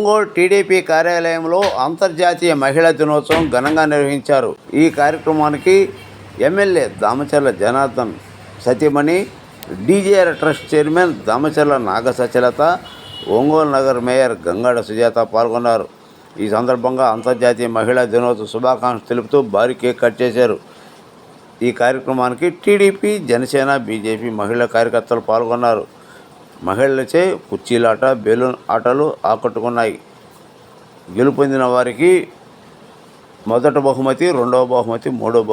Ongole TDP కార్యాలయంలో అంతర్జాతీయ మహిళా దినోత్సవం ఘనంగా నిర్వహించారు. ఈ కార్యక్రమానికి ఎమ్మెల్యే దామచర్ల జనార్దన్ సతీమణి, DJR trust chairman Damacharla Nagasachalatha, Ongole నగర మేయర్ గంగాడ సుజాత పాల్గొన్నారు. ఈ సందర్భంగా అంతర్జాతీయ మహిళా దినోత్సవ శుభాకాంక్షలు తెలుపుతూ భారీ కేక్ కట్ చేశారు. ఈ కార్యక్రమానికి టీడీపీ, జనసేన, బీజేపీ మహిళా కార్యకర్తలు పాల్గొన్నారు. మహిళలచే కుర్చీలాట, బెలూన్ ఆటలు ఆకట్టుకున్నాయి. గెలుపొందిన వారికి మొదటి బహుమతి, రెండవ బహుమతి, మూడవ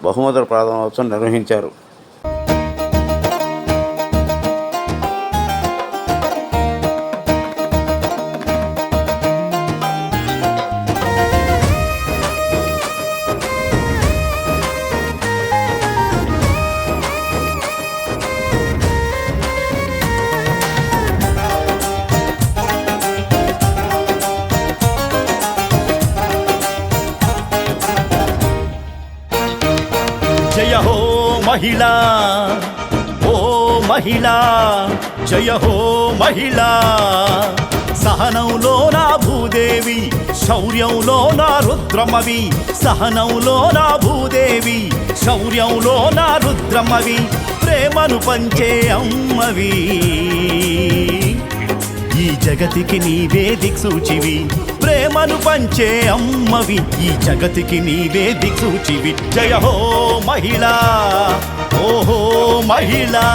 బహుమతుల ప్రదానోత్సవం నిర్వహించారు. జయ హో మహిళా, ఓ మహిళా, జయ హో మహిళా. సహనంలో నా భూదేవి, శౌర్యంలో నా రుద్రమవి. సహనంలో నా భూదేవి, శౌర్యంలో నా రుద్రమవి. ప్రేమను పంచే అమ్మవి, ఈ జగతికి నీవే దిక్సూచివి. ప్రేమను పంచే అమ్మవి, ఈ జగతికి నీవే దిక్సూచివి. జయ హో మహిళా, ఓహో మహిళా.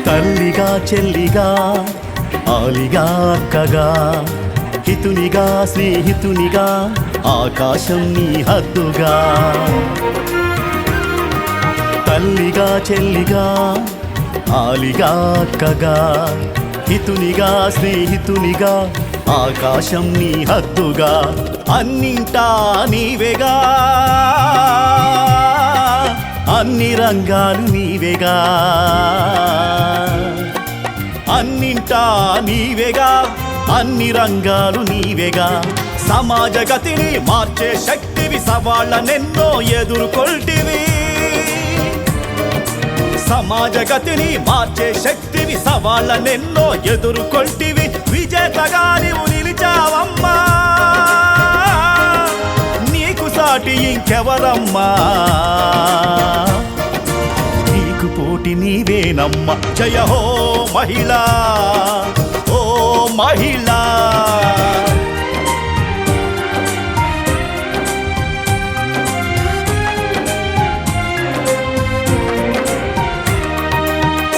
తల్లిగా, చెల్లిగా, ఆలిగా, అక్కగా, హితునిగా, స్నేహితునిగా, ఆకాశం నీ హద్దుగా. తల్లిగా, చెల్లిగా, ఆలిగా, అక్కగా, హితునిగా, స్నేహితునిగా, ఆకాశం నీ హద్దుగా. అన్నింటా నీవేగా, అన్ని రంగాలు నీవేగా. అన్నింటా నీవేగా, అన్ని రంగాలు నీవేగా. సమాజ గతిని మార్చే శక్తివి, సవాళ్ళనెన్నో ఎదుర్కొల్టివి. సమాజ గతిని మార్చే శక్తివి, సవాళ్ళనెన్నో ఎదుర్కొల్టివి. విజేతగా నీవు నిలిచావమ్మా, నీకు సాటి ఇంకెవరమ్మా. నీకు పోటీ నీవేనమ్మ. జయ హో మహిళా, ఓ మహిళా.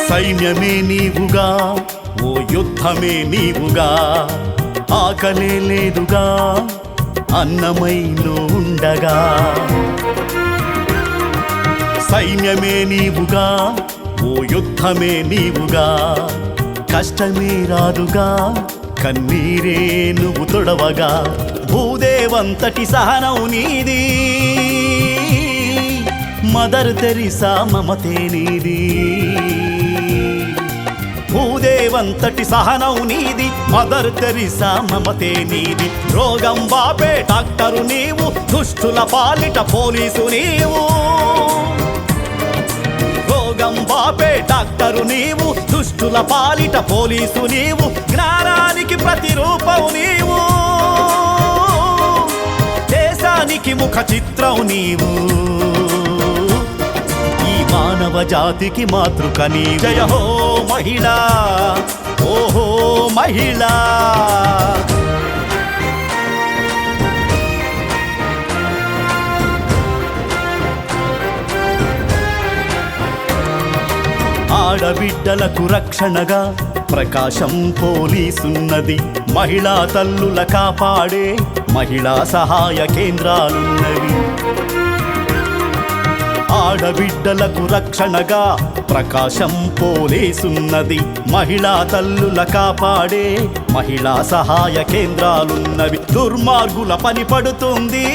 సైన్యమే నీవుగా, ఓ యుద్ధమే నీవుగా. ఆకలే లేదుగా, అన్నమైలో ఉండగా. సైన్యమే నీవుగా, ఓ యుద్ధమే నీవుగా. కష్టమే రాదుగా, కన్నీరే నువ్వు తొడవగా. భూదేవంతటి సహనం నీది, మదర్ తెరిసా మమతే నీది. భూదేవంతటి సహనం నీది, మదర్ తెరిసా మమతే నీది. రోగం బాపే డాక్టరు నీవు, దుష్టుల పాలిట పోలీసు నీవు. రోగం బాపే డాక్టరు నీవు, దుష్టుల పాలిట పోలీసు నీవు. జ్ఞానానికి ప్రతిరూపం నీవు, దేశానికి ముఖ చిత్రం నీవు. మానవ జాతికి మాతృక నీ. జయ హో మహిళా, ఓహో మహిళా. ఆడబిడ్డలకు రక్షణగా ప్రకాశం పోలీసున్నది. మహిళా తల్లుల కాపాడే మహిళా సహాయ కేంద్రాలున్నవి. ఆడబిడ్డలకు రక్షణగా ప్రకాశం పోలీసున్నది. మహిళా తల్లుల కాపాడే మహిళా సహాయ కేంద్రాలున్నవి. దుర్మార్గుల పని పడుతుంది,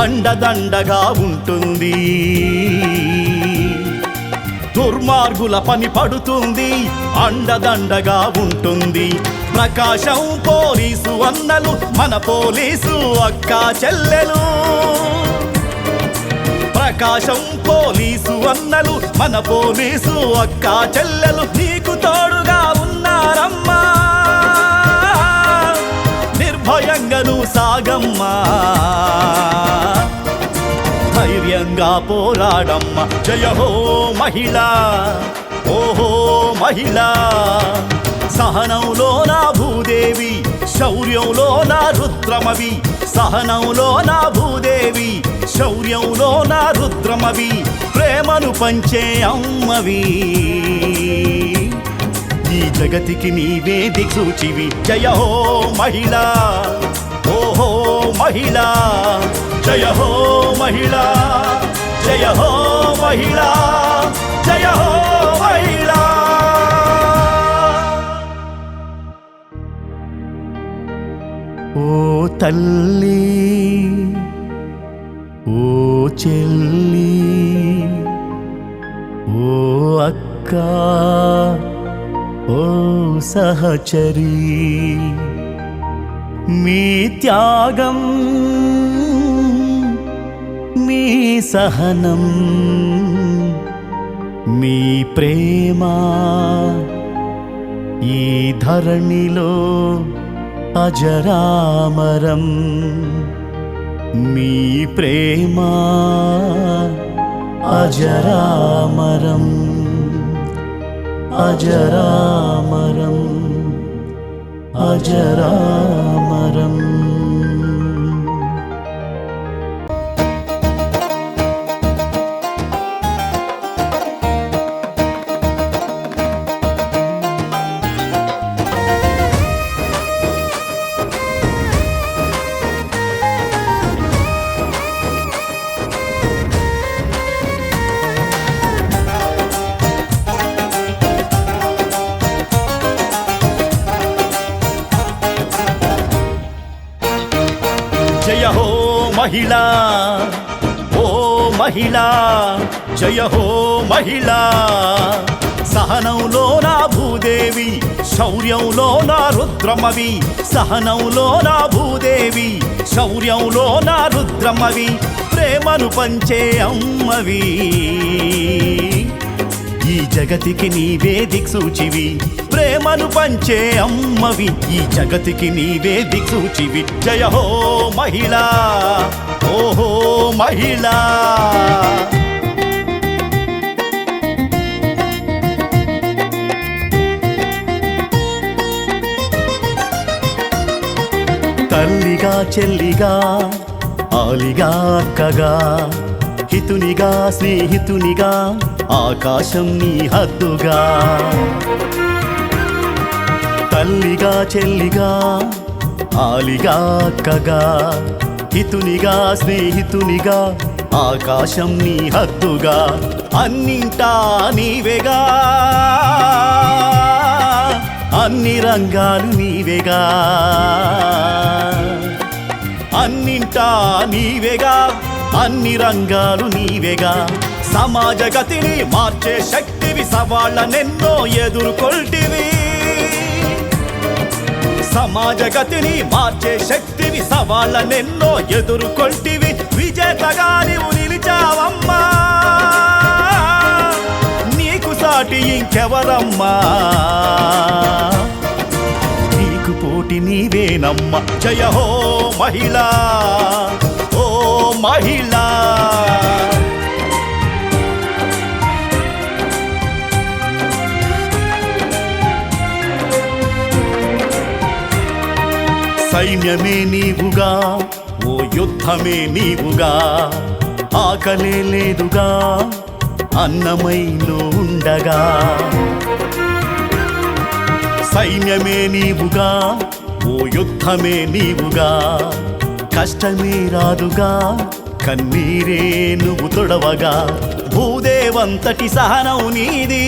అండదండగా ఉంటుంది. దుర్మార్గుల పని పడుతుంది, అండదండగా ఉంటుంది. ప్రకాశం పోలీసు అన్నలు మన పోలీసు అక్క చెల్లెలు. ప్రకాశం పోలీసు అన్నలు మన పోలీసు అక్క చెల్లెలు నీకు తోడుగా ఉన్నారమ్మా. నిర్భయంగా సాగమ్మా, ధైర్యంగా పోరాడమ్మ. జయ హో మహిళా, ఓహో మహిళా. సహనంలో నా భూదేవి, శౌర్యంలో నా రుద్రమవి. సహనంలో నా భూదేవి, శౌర్యంలో నా రుద్రమవి. ప్రేమను పంచే అమ్మవి, ఈ జగతికి నీవే దిక్సూచివి. జయ హో మహిళా, ఓహో మహిళా. జయ హో మహిళా, జయ హో మహిళా, జయ హో మహిళా. ఓ తల్లి, ఓ చెల్లి, ఓ అక్క, ఓ సహచరి, మీ త్యాగం, మీ సహనం, మీ ప్రేమ ఈ ధరణిలో అజరామరం. మీ ప్రేమ అజరామరం, అజరామరం, అజరామరం. జయ హో మహిళా, ఓ మహిళా. జయ హో మహిళా. సహనంలో నా భూదేవి, శౌర్యంలో నా రుద్రమవి. సహనంలో నా భూదేవి, శౌర్యంలో నా రుద్రమవి. ప్రేమను పంచే అమ్మవి, ఈ జగతికి నీవే దిక్సూచివి. ప్రేమను పంచే అమ్మవి, ఈ జగతికి నీవే దిక్సూచివి. జయ హో మహిళా, ఓహో మహిళా. తల్లిగా చెల్లిగా, ఆలిగా అక్కగా, హితునిగా స్నేహితునిగా, ఆకాశం నీ హద్దుగా. తల్లిగా చెల్లిగా, ఆలిగా అక్కగా, హితునిగా స్నేహితునిగా, ఆకాశం నీ హద్దుగా. అన్నింటా నీవేగా, అన్ని రంగాలు నీవేగా. అన్నింటా నీవేగా, అన్ని రంగాలు నీవేగా. సమాజ గతిని మార్చే శక్తివి, సవాళ్ళనెన్నో ఎదుర్కొల్టివి. సమాజ గతిని మార్చే శక్తివి, సవాళ్ళనెన్నో ఎదుర్కొల్టివి. విజేతగా నీవు నిలిచావమ్మా, నీకు సాటి ఇంకెవరమ్మా. నీకు పోటీ నీవేనమ్మా. జయ హో మహిళా, ఓ మహిళా. సైన్యమే నీవుగా, ఓ యుద్ధమే నీవుగా. ఆకలే లేదుగా, అన్నమైలో ఉండగా. సైన్యమే నీవుగా, ఓ యుద్ధమే నీవుగా. కష్టమే రాదుగా, కన్నీరే నువ్వు తొడవగా. భూదేవంతటి సహనం నీది,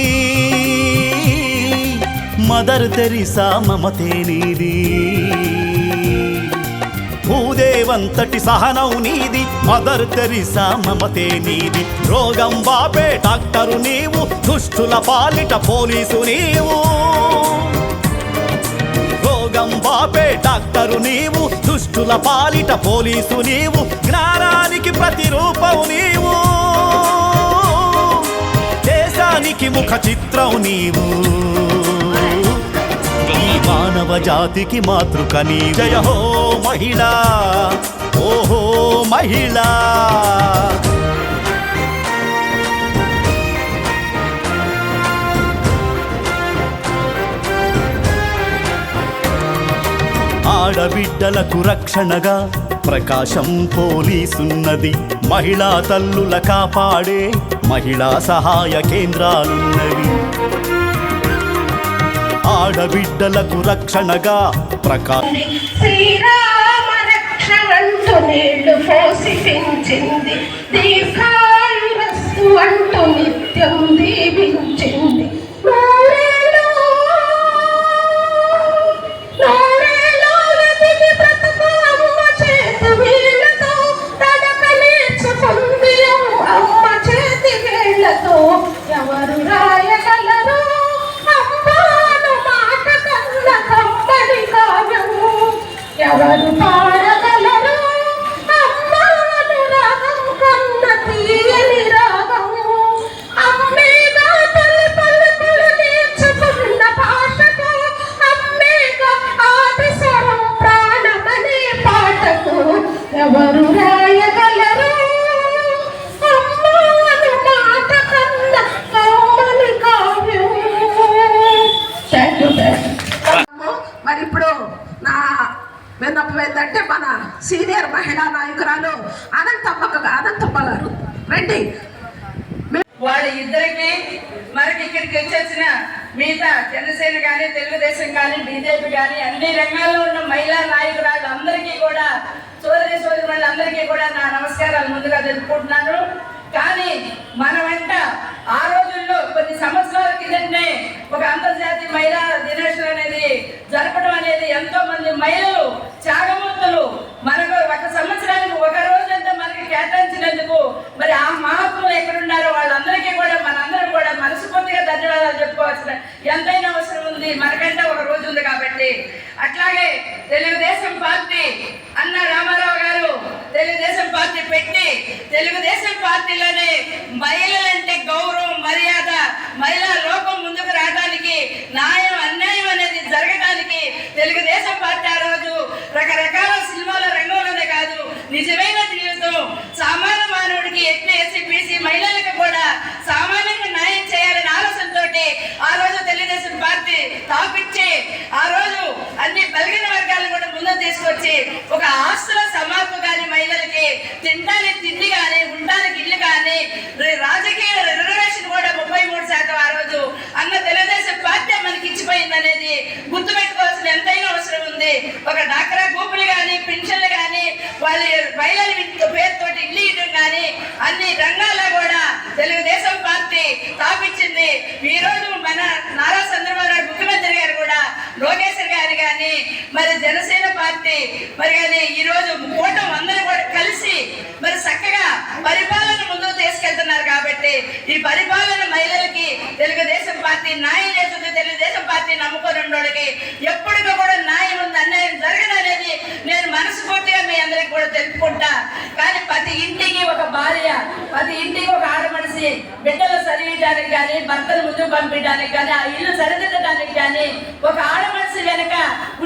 మదర్ తెరిసా మమతే నీది. భూదేవంతటి సహనం నీది, మదర్ తెరిసా మమతే నీది. రోగం బాపే డాక్టరు నీవు, దుష్టుల పాలిట పోలీసు నీవు. రోగం బాపే డాక్టరు నీవు, దుష్టుల పాలిట పోలీసు నీవు, జ్ఞానానికి ప్రతిరూపం నీవు, దేశానికి ముఖ చిత్రం నీవు, ఈ మానవ జాతికి మాతృక నీ. జయ హో మహిళా, ఓహో మహిళా. ఆడబిడ్డలకు రక్షణగా ప్రకాశం పోలీసున్నది, మహిళా తల్లుల కాపాడే మహిళా సహాయ కేంద్రాలున్నవి. ఆడబిడ్డలకు రక్షణగా శ్రీరామ రక్షణంటూ నీళ్లు పోసి పెంచింది, దీర్ఘాయురస్తు అంటూ నిత్యం దీవించింది. ఎవరు రాయగలరు అమ్మాను మాట కన్న కమ్మని కావ్యము, ఎవరు పాడగలరు అమ్మాను రాగం కన్న తీయని రాగము. అమ్మేగా తల్లి పలుకులు నేర్చుకున్న భాషకు, అమ్మేగా ఆది స్వరం ప్రాణమనే పాటకు, ఎవరు రాయగలరు మరి ఇప్పుడు నా విన్నపం ఏంటంటే మన సీనియర్ మహిళా నాయకురాలు అనంతమ్మ గారు రండి. వాళ్ళ ఇద్దరికి మనకి ఇక్కడికి వచ్చేసిన మిగతా జనసేన కానీ తెలుగుదేశం కానీ బీజేపీ కానీ అన్ని రంగాల్లో ఉన్న మహిళా నాయకురాలు అందరికీ కూడా సోదరి వాళ్ళందరికీ కూడా నా నమస్కారాలు ముందుగా తెలుపుకుంటున్నాను. కానీ మన వెంట ఆ రోజుల్లో కొన్ని సంవత్సరాల కిందనే ఒక అంతర్జాతీయ మహిళా దినోత్సవం అనేది జరపడం అనేది ఎంతో మంది మహిళలు త్యాగమూర్తులు మనకు ఒక సంవత్సరానికి ఒక రోజంతా మనకి కేటాయించినందుకు మరి ఆ మహాత్ములు ఎక్కడున్నారో వాళ్ళందరికీ కూడా మనందరం కూడా మనస్ఫూర్తిగా ధన్యవాదాలు చెప్పుకోవాల్సిన ఎంతైనా అవసరం ఉంది. మనకంటే ఒక రోజు ఉంది కాబట్టి. అట్లాగే తెలుగుదేశం పార్టీ అన్న రామారావు గారు తెలుగుదేశం పార్టీ పెట్టి తెలుగుదేశం పార్టీలోనే మహిళలంటే గౌరవం మర్యాద, మహిళా లోకం ముందుకు రావడానికి, న్యాయం అన్యాయం అనేది జరగడానికి తెలుగుదేశం పార్టీ ఆ రోజు రకరకాల సినిమాల రంగంలోనే కాదు నిజమైన జీవితం సామాన్య మానవుడికి ఎస్సీ బీసీ మహిళలకు కూడా సామాన్యంగా న్యాయం చేయాలనే ఆలోచనతో ఆ రోజు తెలుగుదేశం పార్టీ తాపిచ్చి ఆ రోజు అన్ని బలిగిన వర్గాలను కూడా ముందుకు తీసుకొచ్చి ఒక ఆస్తుల సమాపు కానీ మహిళలకి తినడానికి తిండి కానీ ఉండడానికి ఇల్లు కానీ రాజకీయ రిజర్వేషన్ కూడా 33% ఆ రోజు అన్న తెలుగుదేశం పార్టీ మనకి ఇచ్చిపోయింది అనేది గుర్తుపెట్టుకోవాల్సిన ఎంతైనా అవసరం ఉంది. ఒక డాక్రా గ్రూపులు కానీ పెన్షన్లు కానీ వాళ్ళ మహిళల పేరుతో ఇల్లు ఇవ్వడం కానీ అన్ని రంగాల్లో కూడా తెలుగుదేశం పార్టీ స్థాపించింది. ఈ రోజు మన నారా చంద్రబాబు నాయుడు ముఖ్యమంత్రి గారు కూడా లోకేశ్వర్ గారు కానీ మరి జనసేన పార్టీ మరి కానీ ఈ రోజు కూటమి అందరూ కూడా కలిసి మరి చక్కగా పరిపాలన ముందుకు తీసుకెళ్తున్నారు. కాబట్టి ఈ పరిపాలన మహిళలకి తెలుగుదేశం పార్టీ న్యాయం చేస్తుంది. తెలుగుదేశం పార్టీ నమ్ముకొని ఉండోళ్ళకి ఎప్పటికీ కూడా న్యాయం ఉంది, అన్యాయం జరగదనేది నేను మనస్ఫూర్తిగా మీ అందరికి కూడా తెలుపుకుంటా. కానీ ప్రతి ఇంటికి ఒక భార్య, ప్రతి ఇంటికి ఒక ఆడమనిషి బిడ్డలు చదివించడానికి కానీ భర్తను ముందుకు పంపించడానికి కానీ ఆ ఇల్లు సరిదిద్దడానికి కానీ ఒక ఆడమనిషి వెనక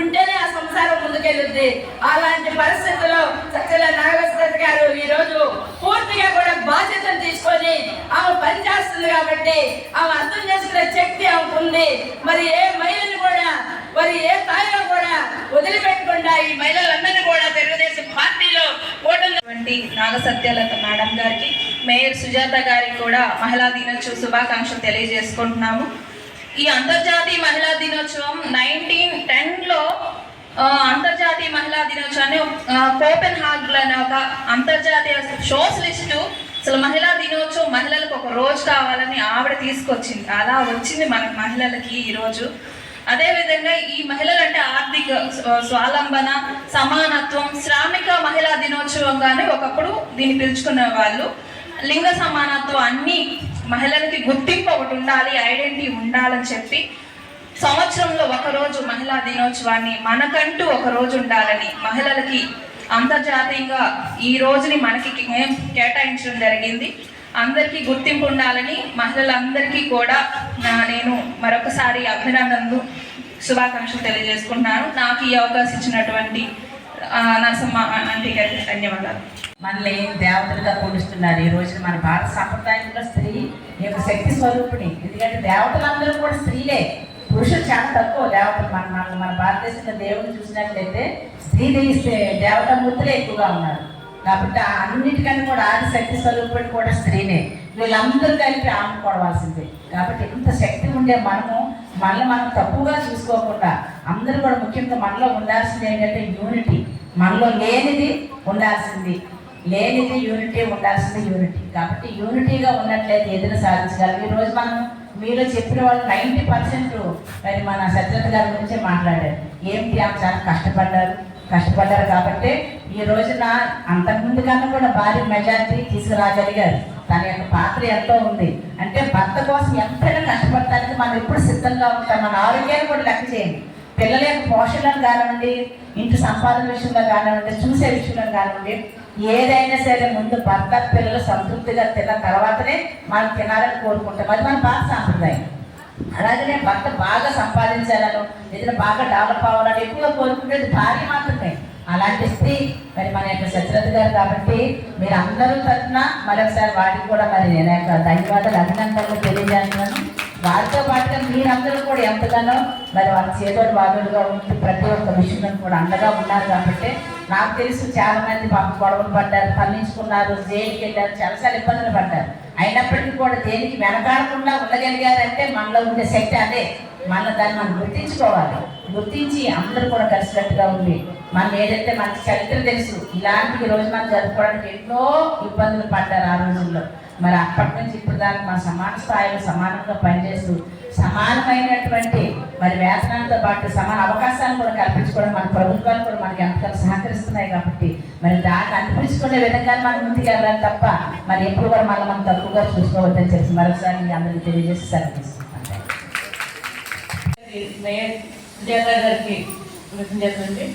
ఉంటేనే ఆ సంసారం ముందుకెళ్ళుద్ది. అలాంటి పరిస్థితుల్లో సత్యల నాగేశ్వర గారు ఈ రోజు పూర్తిగా కూడా బాధ్యతను తీసుకొని ఆమె పనిచేస్తుంది. కాబట్టి ఆమె అర్థం చేసుకునే శక్తి ఆమెకు ఉంది. మరి ఏ మహిళను కూడా మరి ఏ స్థాయిలో కూడా వదిలిపెట్టకుండా ఈ మహిళలందరినీ కూడా తెలుగుదేశం పార్టీలో ఓటమి నాగసత్యలత మేడం గారికి, మేయర్ సుజాత గారికి కూడా మహిళా దినోత్సవ శుభాకాంక్షలు తెలియజేసుకుంటున్నాము. ఈ అంతర్జాతీయ మహిళా దినోత్సవం 1910లో అంతర్జాతీయ మహిళా దినోత్సవాన్ని కోపెన్ హాగన్ అనే ఒక అంతర్జాతీయ సోషలిస్టు అసలు మహిళా దినోత్సవం మహిళలకు ఒక రోజు కావాలని ఆవిడ తీసుకొచ్చింది. అలా వచ్చింది మన మహిళలకి ఈరోజు. అదేవిధంగా ఈ మహిళలు అంటే ఆర్థిక స్వావలంబన, సమానత్వం, శ్రామిక మహిళా దినోత్సవంగానే ఒకప్పుడు దీన్ని పిలుచుకునే వాళ్ళు. లింగ సమానత్వం, అన్ని మహిళలకి గుర్తింపు ఒకటి ఉండాలి, ఐడెంటిటీ ఉండాలని చెప్పి సంవత్సరంలో ఒకరోజు మహిళా దినోత్సవాన్ని మనకంటూ ఒక రోజు ఉండాలని, మహిళలకి అంతర్జాతీయంగా ఈ రోజుని మనకి కేటాయించడం జరిగింది. అందరికీ గుర్తింపు ఉండాలని మహిళలందరికీ కూడా నేను మరొకసారి అభినందనలు, శుభాకాంక్షలు తెలియజేసుకుంటున్నాను. నాకు ఈ అవకాశం ఇచ్చినటువంటి నరసమ్మ ఆంటీ గారికి ధన్యవాదాలు. మనల్ని దేవతలుగా పూజిస్తున్నారు. ఈ రోజున మన భారత సంప్రదాయంలో స్త్రీ ఈ యొక్క శక్తి స్వరూపిణి. ఎందుకంటే దేవతలందరూ కూడా స్త్రీలే, పురుషులు చాలా తక్కువ దేవతలు. మన భారతదేశంలో దేవుడిని చూసినట్లయితే స్త్రీ దేవతామూర్తులే ఎక్కువగా ఉన్నారు. కాబట్టి అన్నిటికన్నా కూడా ఆది శక్తి స్వరూపుడు కూడా స్త్రీనే. వీళ్ళందరూ కలిపి ఆమె కొడవలసిందే. కాబట్టి ఇంత శక్తి ఉండే మనల్ని మనం తప్పుగా చూసుకోకుండా అందరూ కూడా ముఖ్యంగా మనలో ఉండాల్సింది ఏంటంటే యూనిటీ. మనలో లేనిది ఉండాల్సింది, లేనిది యూనిటీ, ఉండాల్సింది యూనిటీ. కాబట్టి యూనిటీగా ఉన్నట్లయితే ఏదైనా సాధించగలం. ఈరోజు మనం మీరు చెప్పిన వాళ్ళు 90% మరి మన సత్యత గారి గురించే మాట్లాడారు. ఏమిటి, ఆమె చాలా కష్టపడ్డారు కాబట్టి ఈ రోజున అంతకుముందు కన్నా కూడా భారీ మెజారిటీ తీసుకురాగలిగారు. తన యొక్క పాత్ర ఎంతో ఉంది. అంటే భర్త కోసం ఎంతైనా కష్టపడటానికి మనం ఎప్పుడు సిద్ధంగా ఉంటాం. మన ఆరోగ్యాన్ని కూడా లెక్క చేయండి. పిల్లల యొక్క పోషణను కానివ్వండి, ఇంటి సంపాదన విషయంలో కానివ్వండి, చూసే విషయంలో కానివ్వండి, ఏదైనా సరే ముందు భర్త పిల్లలు సంతృప్తిగా తిన్న తర్వాతనే మనం తినాలని కోరుకుంటాం. అది మన భారత సాంప్రదాయం. అలాగనే భర్త బాగా సంపాదించాలను, ఏదైనా బాగా డెవలప్ అవ్వాలని ఎక్కువగా కోరుకునేది భార్య మాత్రమే. అలాంటి స్త్రీ మరి మన యొక్క సత్యరథ గారు. కాబట్టి మీరు అందరూ తరఫున మరొకసారి వాటికి కూడా మరి నేను యొక్క ధన్యవాదాలు, అభినందనలు తెలియజేస్తున్నాను. వారితో పాటుగా మీరందరూ కూడా ఎంతగానో మరి వాళ్ళ చేదోడు వాదోడుగా ఉంటూ ప్రతి ఒక్క విషయంలో కూడా అండగా ఉన్నారు. కాబట్టి నాకు తెలుసు చాలా మంది పాపం గొడవలు పడ్డారు, తరలించుకున్నారు, జైలుకి వెళ్ళారు, చాలాసార్లు ఇబ్బందులు పడ్డారు. అయినప్పటికీ కూడా దేనికి వెనకాడకుండా ఉండగలిగారంటే మనలో ఉండే శక్తి అదే. దాన్ని మనం గుర్తించుకోవాలి. గుర్తించి అందరూ కూడా కలిసినట్టుగా ఉంది. మనం ఏదైతే మనకి చరిత్ర తెలుసు, ఇలాంటి రోజు మనం జరుపుకోవడానికి ఎన్నో ఇబ్బందులు పడ్డారు ఆ రోజుల్లో. మరి అప్పటి నుంచి ఇప్పుడు దాకా మన సమాన స్థాయిలో సమానంగా పనిచేస్తూ సమానమైనటువంటి మరి వేతనాలతో పాటు సమాన అవకాశాలు కూడా కల్పించుకోవడం మన ప్రభుత్వాలు కూడా మనకి ఎంతగా సహకరిస్తున్నాయి. కాబట్టి మరి దాన్ని అనిపించుకునే విధంగా మనం ముందుకు వెళ్ళాలి తప్ప మరి ఎప్పుడు కూడా మనం తక్కువగా చూసుకోవద్దని చెప్పి మరొకసారి మీ అందరికీ తెలియజేసి సెలవు మేయర్ సుజాత గారికి కృతజ్ఞతలండి.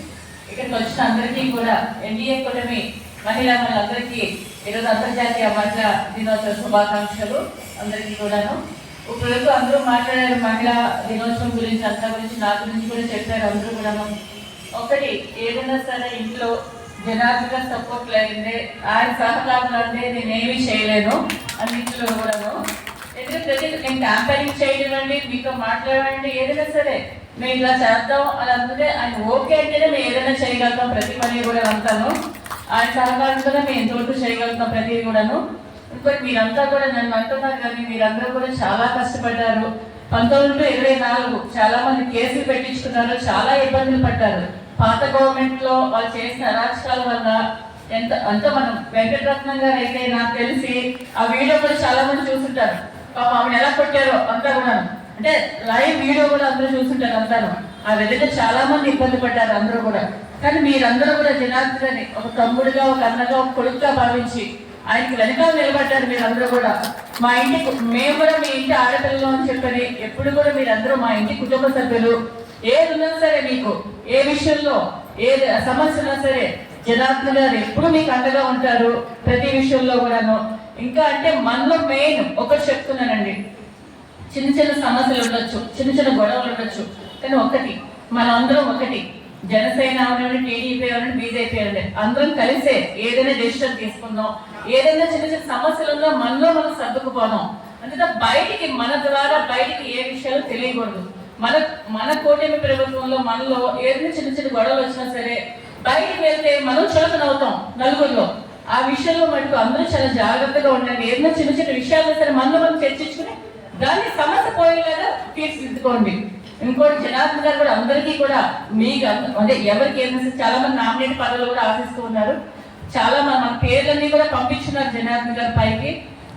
ఇక్కడికి వచ్చిన అందరికీ కూడా ఎన్డీఏ కూటమి మహిళలందరికీ ఈరోజు అంతర్జాతీయ మహిళా దినోత్సవ శుభాకాంక్షలు అందరికీ కూడాను. ఇప్పుడు అందరూ మాట్లాడారు మహిళా దినోత్సవం గురించి, అంతా గురించి, నా గురించి కూడా చెప్పారు అందరూ కూడాను. ఒకటి, ఏదైనా సరే ఇంట్లో జనార్దన సపోర్ట్ లేదంటే ఆయన సహకారం అంటే నేనేమీ చేయలేను అన్నింటిలో కూడాను. ఎందుకంటే నేను క్యాంపెయినింగ్ చేయనివ్వండి, మీతో మాట్లాడండి, ఏదైనా సరే మేము ఇలా చేద్దాం అని అందుకే ఆయన ఓకే అంటేనే మేము ఏదైనా చేయగలుగుతాం. ప్రతి పని కూడా అంతాను ఆయన సహకారంతోనే మేము ఎంతవరకు చేయగలుగుతాం ప్రతిదీ కూడాను. ఇంకోటి మీరంతా కూడా నన్ను అంటున్నారు కానీ మీరందరూ కూడా చాలా కష్టపడ్డారు. 1924 చాలా మంది కేసులు పెట్టించుకున్నారు, చాలా ఇబ్బందులు పడ్డారు. పాత గవర్నమెంట్లో వాళ్ళు చేసిన అరాచకాల వల్ల అంతా మనం వెంకటరత్నం గారు అయితే నాకు తెలిసి ఆ వీడియో కూడా చాలా మంది చూస్తుంటారు. ఆవిడ ఎలా కొట్టారో అంతా కూడా, అంటే లైవ్ వీడియో కూడా అందరూ చూస్తుంటారు అంతాను. ఆ విధంగా చాలా మంది ఇబ్బంది పడ్డారు అందరూ కూడా. కానీ మీరందరూ కూడా జనార్దన్ ఒక తమ్ముడుగా, ఒక అన్నగా, ఒక కొడుకుగా భావించి ఆయనకి వెనకాల నిలబడ్డారు. మీరందరూ కూడా మా ఇంటికి, మేము కూడా మీ ఇంటి ఆడపిల్లలు అని చెప్పని ఎప్పుడు కూడా మీరందరూ మా ఇంటి కుటుంబ సభ్యులు. ఏది ఉన్నా సరే మీకు ఏ విషయంలో ఏ సమస్య ఉన్నా సరే జనార్దన్ గారు ఎప్పుడు మీకు అండగా ఉంటారు ప్రతి విషయంలో కూడాను. ఇంకా అంటే మనలో మెయిన్ ఒకటి చెప్తున్నానండి, చిన్న చిన్న సమస్యలు ఉండొచ్చు, చిన్న చిన్న గొడవలు ఉండొచ్చు, కానీ ఒకటి మనందరం ఒకటి. జనసేన అవనండి, టీడీపీ అవనండి, బీజేపీ అవనండి, అందరం కలిసే ఏదైనా డెసిషన్ తీసుకుందాం. ఏదైనా చిన్న చిన్న సమస్యలు ఉందో మనలో మనం సర్దుకుపోదాం. అంతే బయటికి మన ద్వారా బయటికి ఏ విషయాలు తెలియకూడదు. మన కూటమి ప్రభుత్వంలో మనలో ఏదైనా చిన్న చిన్న గొడవలు వచ్చినా సరే బయటికి వెళ్తే మనం చులకనవుతాం నలుగురిలో. ఆ విషయంలో మటుకు అందరూ చాలా జాగ్రత్తగా ఉండండి. ఏదైనా చిన్న చిన్న విషయాలు సరే మనలో మనం చర్చించుకుని దాన్ని సమస్య పోయేలాగా తీర్చిదిద్దుకోండి. ఇంకోటి జనార్దన్ గారు కూడా అందరికీ కూడా మీకు అంటే ఎవరికి ఏదైనా చాలా మంది నామినేట్ పదవులు కూడా ఆశిస్తూ ఉన్నారు. చాలా మన పేర్లన్నీ కూడా పంపించున్నారు జనార్దన్ గారి పైకి.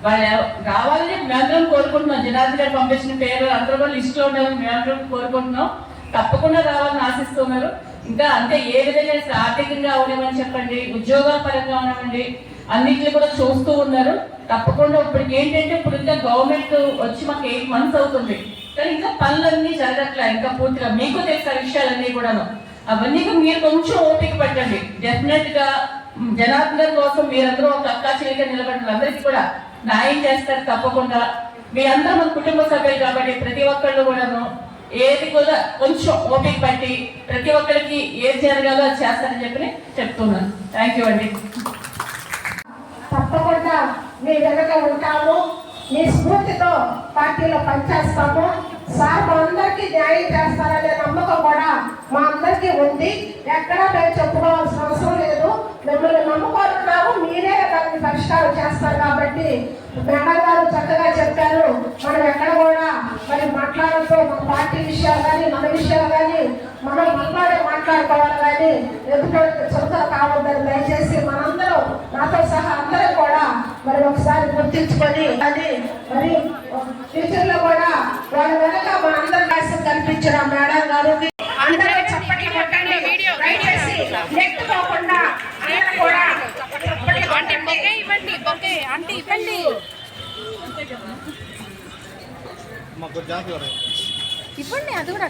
వాళ్ళు రావాలని మేమందరం కోరుకుంటున్నాం. జనార్దన్ గారు పంపించిన పేర్లు అందరూ కూడా లిస్టులో ఉండాలని మేమందరం కోరుకుంటున్నాం. తప్పకుండా రావాలని ఆశిస్తున్నారు. ఇంకా అంటే ఏ విధంగా ఆర్థికంగా అవనివ్వని చెప్పండి, ఉద్యోగాల పరంగా అవనివ్వండి, అన్నింటినీ కూడా చూస్తూ ఉన్నారు. తప్పకుండా ఇప్పటికి ఏంటంటే ఇప్పుడు ఇంకా గవర్నమెంట్ వచ్చి మాకు 8 months అవుతుంది. కానీ ఇంకా పనులన్నీ జరగట్లే, ఇంకా పూర్తిగా మీకు తెలిసిన విషయాలన్నీ కూడాను. అవన్నీ మీరు కొంచెం ఓపిక పట్టండి. డెఫినెట్ గా జనార్దన్ కోసం మీరందరూ ఒక అక్కా చెల్లిగా నిలబడిన అందరికీ కూడా న్యాయం చేస్తారు తప్పకుండా. మీరందరూ మన కుటుంబ సభ్యులు కాబట్టి ప్రతి ఒక్కళ్ళు కూడాను ఏది కూడా కొంచెం ఓపిక పట్టి ప్రతి ఒక్కరికి ఏది జరగాలో అది చేస్తారని చెప్పి చెప్తున్నాను. థ్యాంక్ యూ అండి. తప్పకుండా మీ వెనక ఉంటాము, మీ స్ఫూర్తితో పార్టీలో పనిచేస్తాము. సార్ మా అందరికీ న్యాయం చేస్తారనే నమ్మకం కూడా మా అందరికీ ఉంది. ఎక్కడా మేము చెప్పుకోవాల్సిన అవసరం లేదు. మిమ్మల్ని నమ్ముకుంటున్నాము, మీరే దాన్ని పరిష్కారం చేస్తారు కాబట్టి మేడం గారు చక్కగా చెప్పారు. మనం ఎక్కడ కూడా మరి మాట్లాడుతూ మన పార్టీ విషయాలు కానీ మన విషయాలు కానీ మనం మాట్లాడుకోవాలి కానీ ఎదుటి చులకలు కావద్దని దయచేసి మనందరం నాతో సహా అందరం కూడా మరి ఒకసారి గుర్తించుకొని అది మరి ఫ్యూచర్ లో కూడా వాళ్ళ వెనక మన అందరి కోసం కల్పించిన మేడం గారు అందరూ చప్పట్లు కొట్టండి. దయచేసి నెట్టుకోకుండా అందరూ కూడా చప్పట్లు కొట్టండి. ఇవ్వండి అది కూడా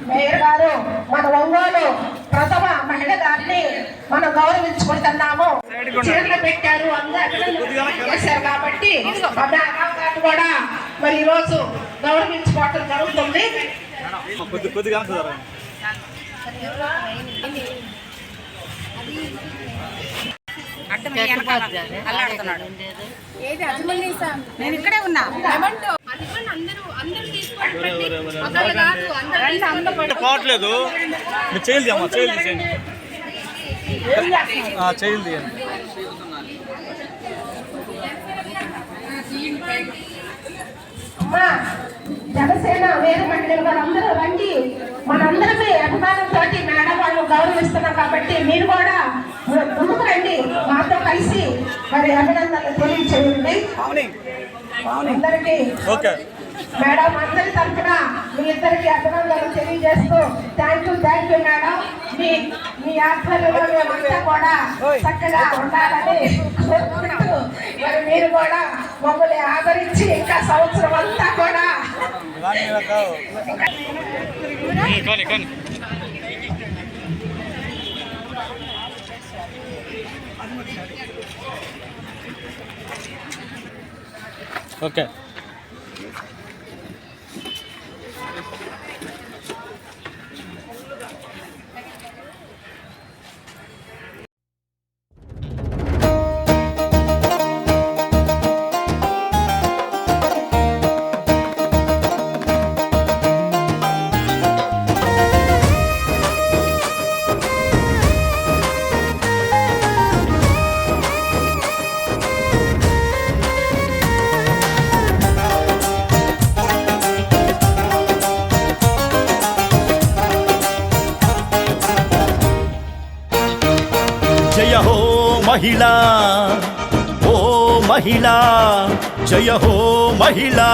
మేయర్ గారు మన ఒంగోలు ప్రథమ మహిళ గారిని మనం గౌరవించుకుంటున్నాము. చీరలు పెట్టారు, అందరూ చేశారు కాబట్టి గారిని కూడా మరి ఈరోజు గౌరవించుకోవటం జరుగుతుంది. నేను ఇక్కడే ఉన్నా. పోవట్లేదు, మీరు చేయాలి అమ్మా, చేయాలి చేయాలి. అమ్మా జనసేన వేరు మహిళలు వాళ్ళందరూ రండి. మనందరికీ అభిమానంతో మేడం వాళ్ళు గౌరవిస్తున్నాం కాబట్టి మీరు కూడా ముందుకు రండి, మాతో కలిసి మరి అభినందనలు తెలియచేయండి అందరికీ. మేడం అందరి తరఫున మీ ఇద్దరికి అభినందనలు తెలియజేస్తూ థ్యాంక్ యూ మేడం. మీ ఆధ్వర్యంలో మేమంతా కూడా చక్కగా ఉండాలని కోరుకుంటూ మరి మీరు కూడా మమ్మల్ని ఆదరించి ఇంకా సంవత్సరం అంతా కూడా ఓకే. జయ హో మహిళా, ఓ మహిళా, జయ హో మహిళా.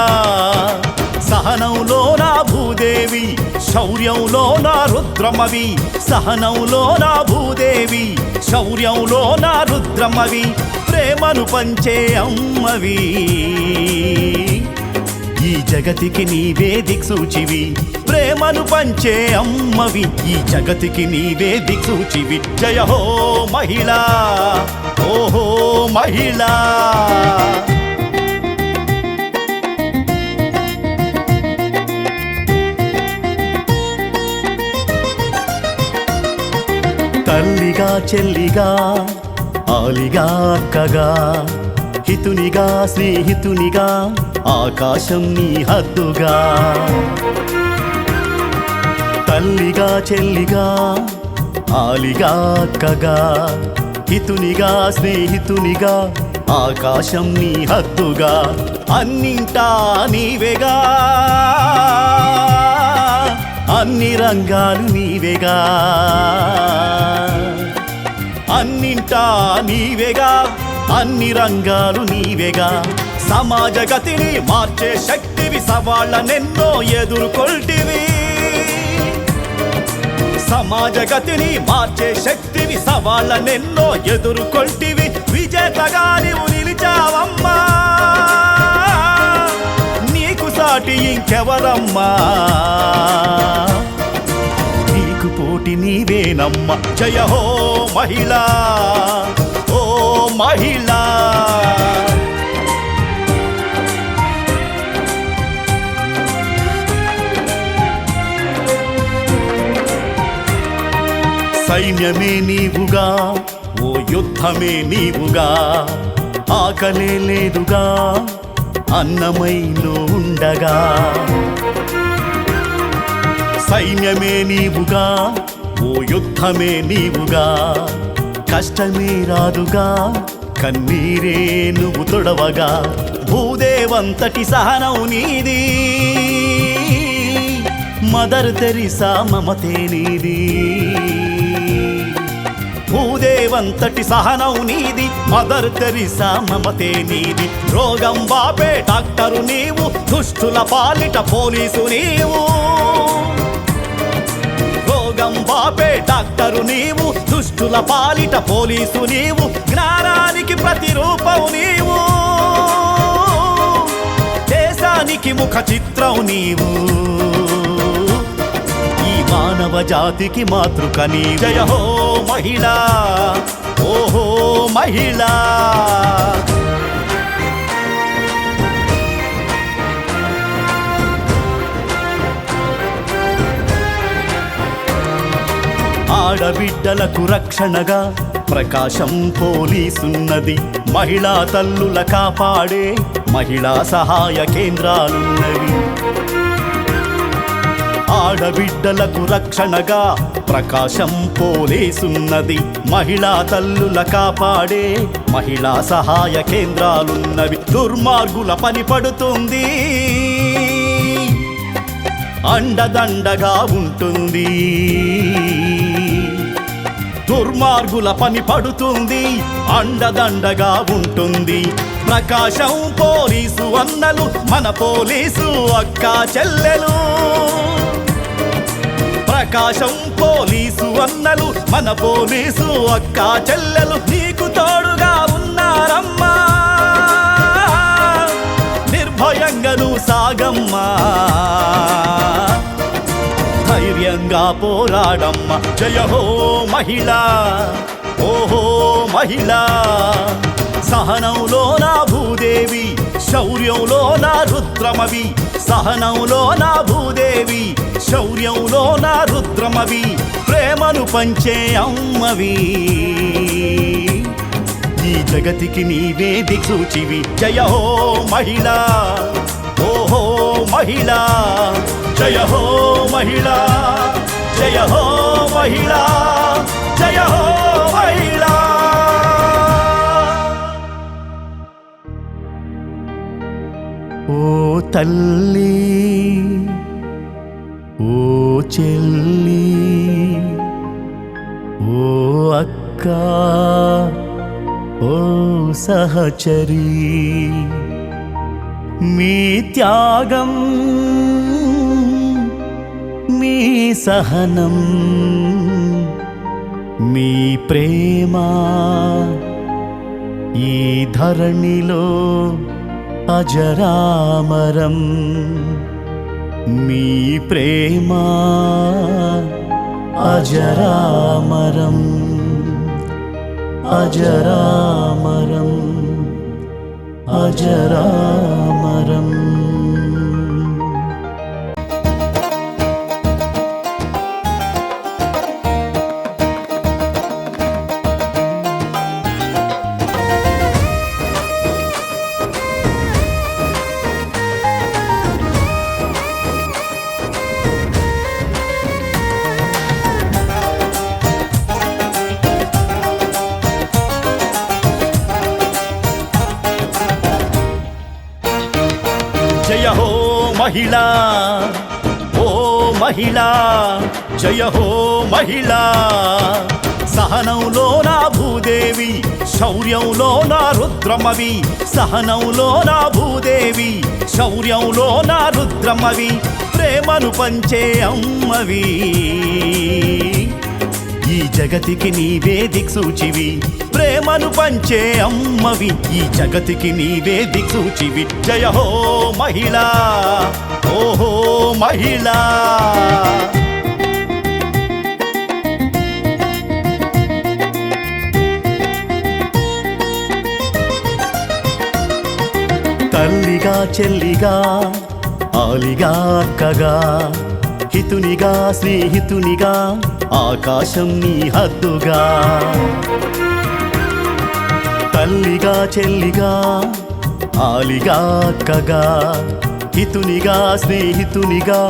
సహనంలో నా భూదేవి, శౌర్యంలో నా రుద్రమవి. సహనంలో నా భూదేవి, శౌర్యంలో నా రుద్రమవి. ప్రేమను పంచే అమ్మవి, ఈ జగతికి నీవే దిక్సూచివి. ప్రేమను పంచే అమ్మవి, ఈ జగతికి నీవే దిక్సూచివి. జయ హో మహిళా, ఓహో మహిళా. తల్లిగా చెల్లిగా ఆలిగా అక్కగా హితునిగా స్నేహితునిగా ఆకాశం నీ హద్దుగా. తల్లిగా చెల్లిగా ఆలిగా అక్కగా హితునిగా స్నేహితునిగా ఆకాశం నీ హద్దుగా. అన్నింటా నీవేగా, అన్ని రంగాలు నీవేగా. అన్నింటా నీవేగా, అన్ని రంగాలు నీవేగా. సమాజ గతిని మార్చే శక్తివి, సవాళ్ళనెన్నో ఎదుర్కొల్టివి. సమాజ గతిని మార్చే శక్తివి, సవాళ్ళనెన్నో ఎదుర్కొంటివి, విజేతగా నీవు నిలిచావమ్మా. నీకు సాటి ఇంకెవరమ్మా, నీకు పోటీ నీవేనమ్మా. జయ హో మహిళా, ఓ మహిళా. సైన్యమే నీవుగా, ఓ యుద్ధమే నీవుగా, ఆకలే లేదుగా అన్నమై ఉండగా. సైన్యమే నీవుగా, ఓ యుద్ధమే నీవుగా, కష్టమే రాదుగా కన్నీరే నువ్వు తొడవగా. భూదేవంతటి సహనం నీది, మదర్ తెరిసా మమతే నీది. భూదేవంతటి సహనం నీది, మదర్ తెరిసా మమతే నీది. రోగం బాపే డాక్టరు నీవు, దుష్టుల పాలిట పోలీసు నీవు. రోగం బాపే డాక్టరు నీవు, దుష్టుల పాలిట పోలీసు నీవు. జ్ఞానానికి ప్రతిరూపం నీవు, దేశానికి ముఖ చిత్రం నీవు. మానవ జాతికి మాతృక నీ. జయ హో మహిళా, ఓహో మహిళా. ఆడబిడ్డలకు రక్షణగా ప్రకాశం పోలీసున్నది, మహిళా తల్లుల కాపాడే మహిళా సహాయ కేంద్రాలున్నవి. ఆడబిడ్డలకు రక్షణగా ప్రకాశం పోలీసున్నది, మహిళా తల్లుల కాపాడే మహిళా సహాయ కేంద్రాలున్నవి. దుర్మార్గుల పని పడుతుంది, అండదండగా ఉంటుంది. దుర్మార్గుల పని పడుతుంది, అండదండగా ఉంటుంది. ప్రకాశం పోలీసు అన్నలు, మన పోలీసు అక్క చెల్లెలు. ప్రకాశం పోలీసు అన్నలు, మన పోలీసు అక్క చెల్లెలు. నీకు తోడుగా ఉన్నారమ్మా, నిర్భయంగా నువ్వు సాగమ్మా, ధైర్యంగా పోరాడమ్మా. జయ హో మహిళా, ఓహో మహిళా. సహనంలో నా భూదేవి, శౌర్యంలో నా రుద్రమవి. సహనంలో నా భూదేవి, శౌర్యంలో నా రుద్రమవి. ప్రేమను పంచే అమ్మవి, ఈ జగతికి నీవే దిక్సూచివి. జయ హో మహిళా, ఓహో మహిళా. జయ హో మహిళా, జయ హో మహిళా, జయ హో మహిళా. ఓ తల్లి, ఓ చెల్లి, ఓ అక్క, ఓ సహచరి. మీ త్యాగం, మీ సహనం, మీ ప్రేమ ఈ ధరణిలో అజరామరం. మీ ప్రేమ అజరామరం, అజరామరం, అజరామరం. జయ హో మహిళా, ఓ మహిళా. జయ హో మహిళా. సహనంలో నా భూదేవి, శౌర్యంలో నా రుద్రమవి. సహనంలో నా భూదేవి, శౌర్యంలో నా రుద్రమవి. ప్రేమను పంచే అమ్మవి, జగతికి నీవే దిక్సూచివి ప్రేమను పంచే అమ్మవి ఈ జగతికి నీవే దిక్సూచివి జయ హో మహిళా ఓహో మహిళా తల్లిగా చెల్లిగా ఆలిగా అక్కగా హితునిగా స్నేహితునిగా ఆకాశం నీ హద్దుగా తల్లిగా చెల్లిగా ఆలిగా అక్కగా హితునిగా స్నేహితునిగా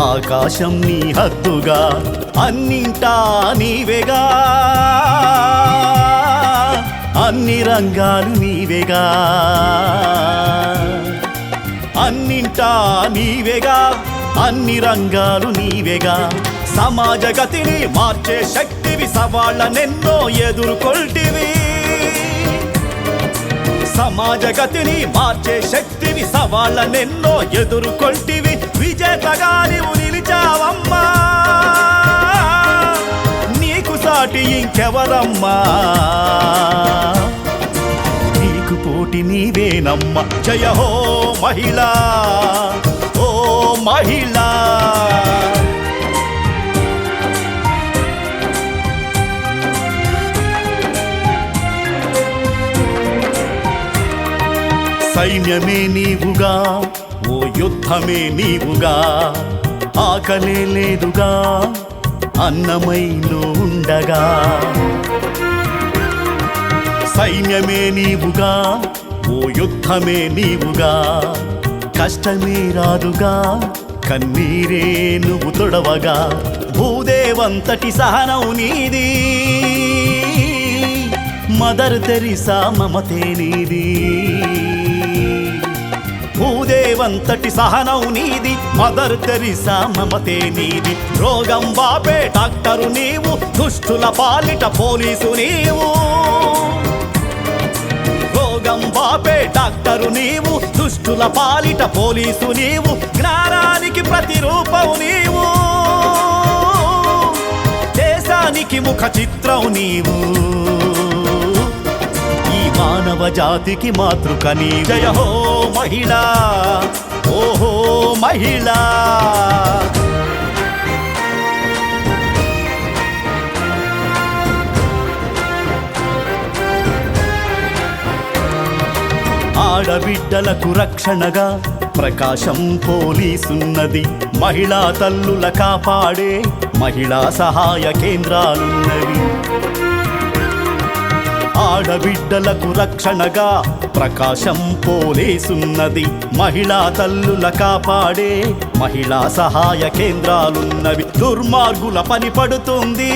ఆకాశం నీ హద్దుగా అన్నింటా నీవేగా అన్ని రంగాలు నీవేగా అన్నింటా నీవేగా అన్ని రంగాలు నీవేగా సమాజ గతిని మార్చే శక్తివి సవాళ్ళనెన్నో ఎదుర్కొల్టివి సమాజ గతిని మార్చే శక్తివి సవాళ్ళనెన్నో ఎదుర్కొల్టివి విజేతగా నీవు నిలిచావమ్మా నీకు సాటి ఇంకెవరమ్మా నీకు పోటీ నీవేనమ్మ జయ హో మహిళా ఓ మహిళా సైన్యమే నీవుగా ఓ యుద్ధమే నీవుగా ఆకలే లేదుగా అన్నమై ఉండగా సైన్యమే నీవుగా ఓ యుద్ధమే నీవుగా కష్టమే రాదుగా కన్నీరే నువ్వు తొడవగా భూదేవంతటి సహనం నీది మదర్ తెరిసా మమతే నీది భూదేవంతటి సహనం నీది మదర్ తెరిసా మమతే నీది రోగం బాపే డాక్టరు నీవు దుష్టుల పాలిట పోలీసు నీవు రోగం బాపే డాక్టరు నీవు దుష్టుల పాలిట పోలీసు నీవు జ్ఞానానికి ప్రతిరూపం నీవు దేశానికి ముఖ చిత్రం నీవు మానవ జాతికి మాతృక నీ జయ హో మహిళా ఓహో మహిళా ఆడబిడ్డలకు రక్షణగా ప్రకాశం పోలీసున్నది మహిళా తల్లుల కాపాడే మహిళా సహాయ కేంద్రాలున్నవి ఆడబిడ్డలకు రక్షణగా ప్రకాశం పోలీసున్నది మహిళా తల్లుల కాపాడే మహిళా సహాయ కేంద్రాలున్నవి దుర్మార్గుల పని పడుతుంది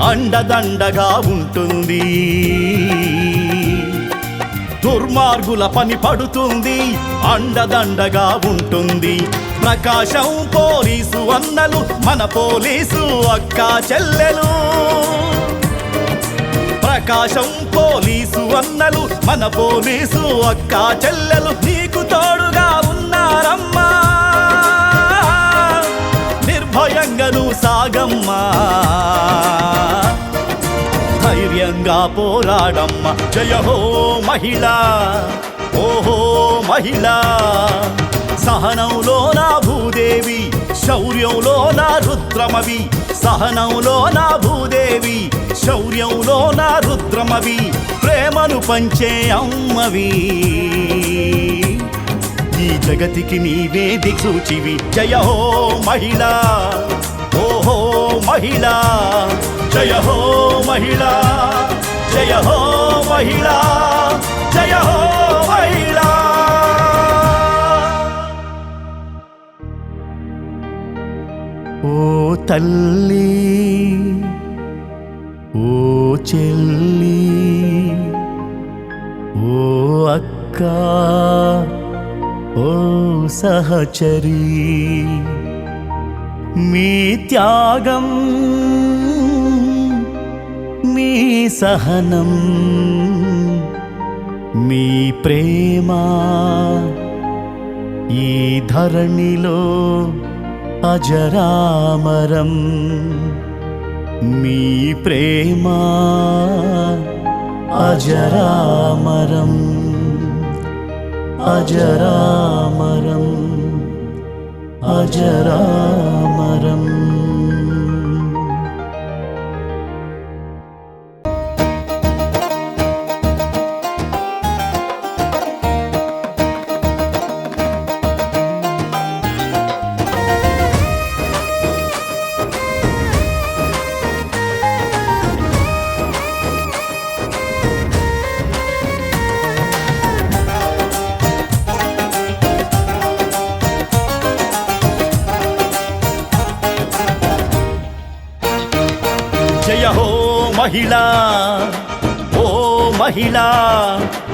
అండదండగా ఉంటుంది దుర్మార్గుల పని పడుతుంది అండదండగా ఉంటుంది ప్రకాశం పోలీసు అన్నలు మన పోలీసు అక్క చెల్లెలు ప్రకాశం పోలీసు అన్నలు మన పోలీసు అక్క చెల్లెలు నీకు తోడుగా ఉన్నారమ్మా నిర్భయంగా నువ్వు సాగమ్మా ధైర్యంగా పోరాడమ్మ జయ హో మహిళా ఓహో మహిళా సహనంలో నా భూదేవి శౌర్యంలో నా రుద్రమవి సహనంలో నా భూదేవి శౌర్యంలో నా రుద్రమవి ప్రేమను పంచే అమ్మవి ఈ జగతికి నీవే దిక్సూచివి జయ హో మహిళా ఓహో మహిళా జయ హో మహిళా జయ హో మహిళా జయ హో మహిళా ఓ తల్లి ఓ చెల్లి ఓ అక్క ఓ సహచరి మీ త్యాగం మీ సహనం మీ ప్రేమ ఈ ధరణిలో అజరామరం మీ ప్రేమ అజరామరం అజరామరం అజరామరం. జయ హో మహిళా, ఓ మహిళా,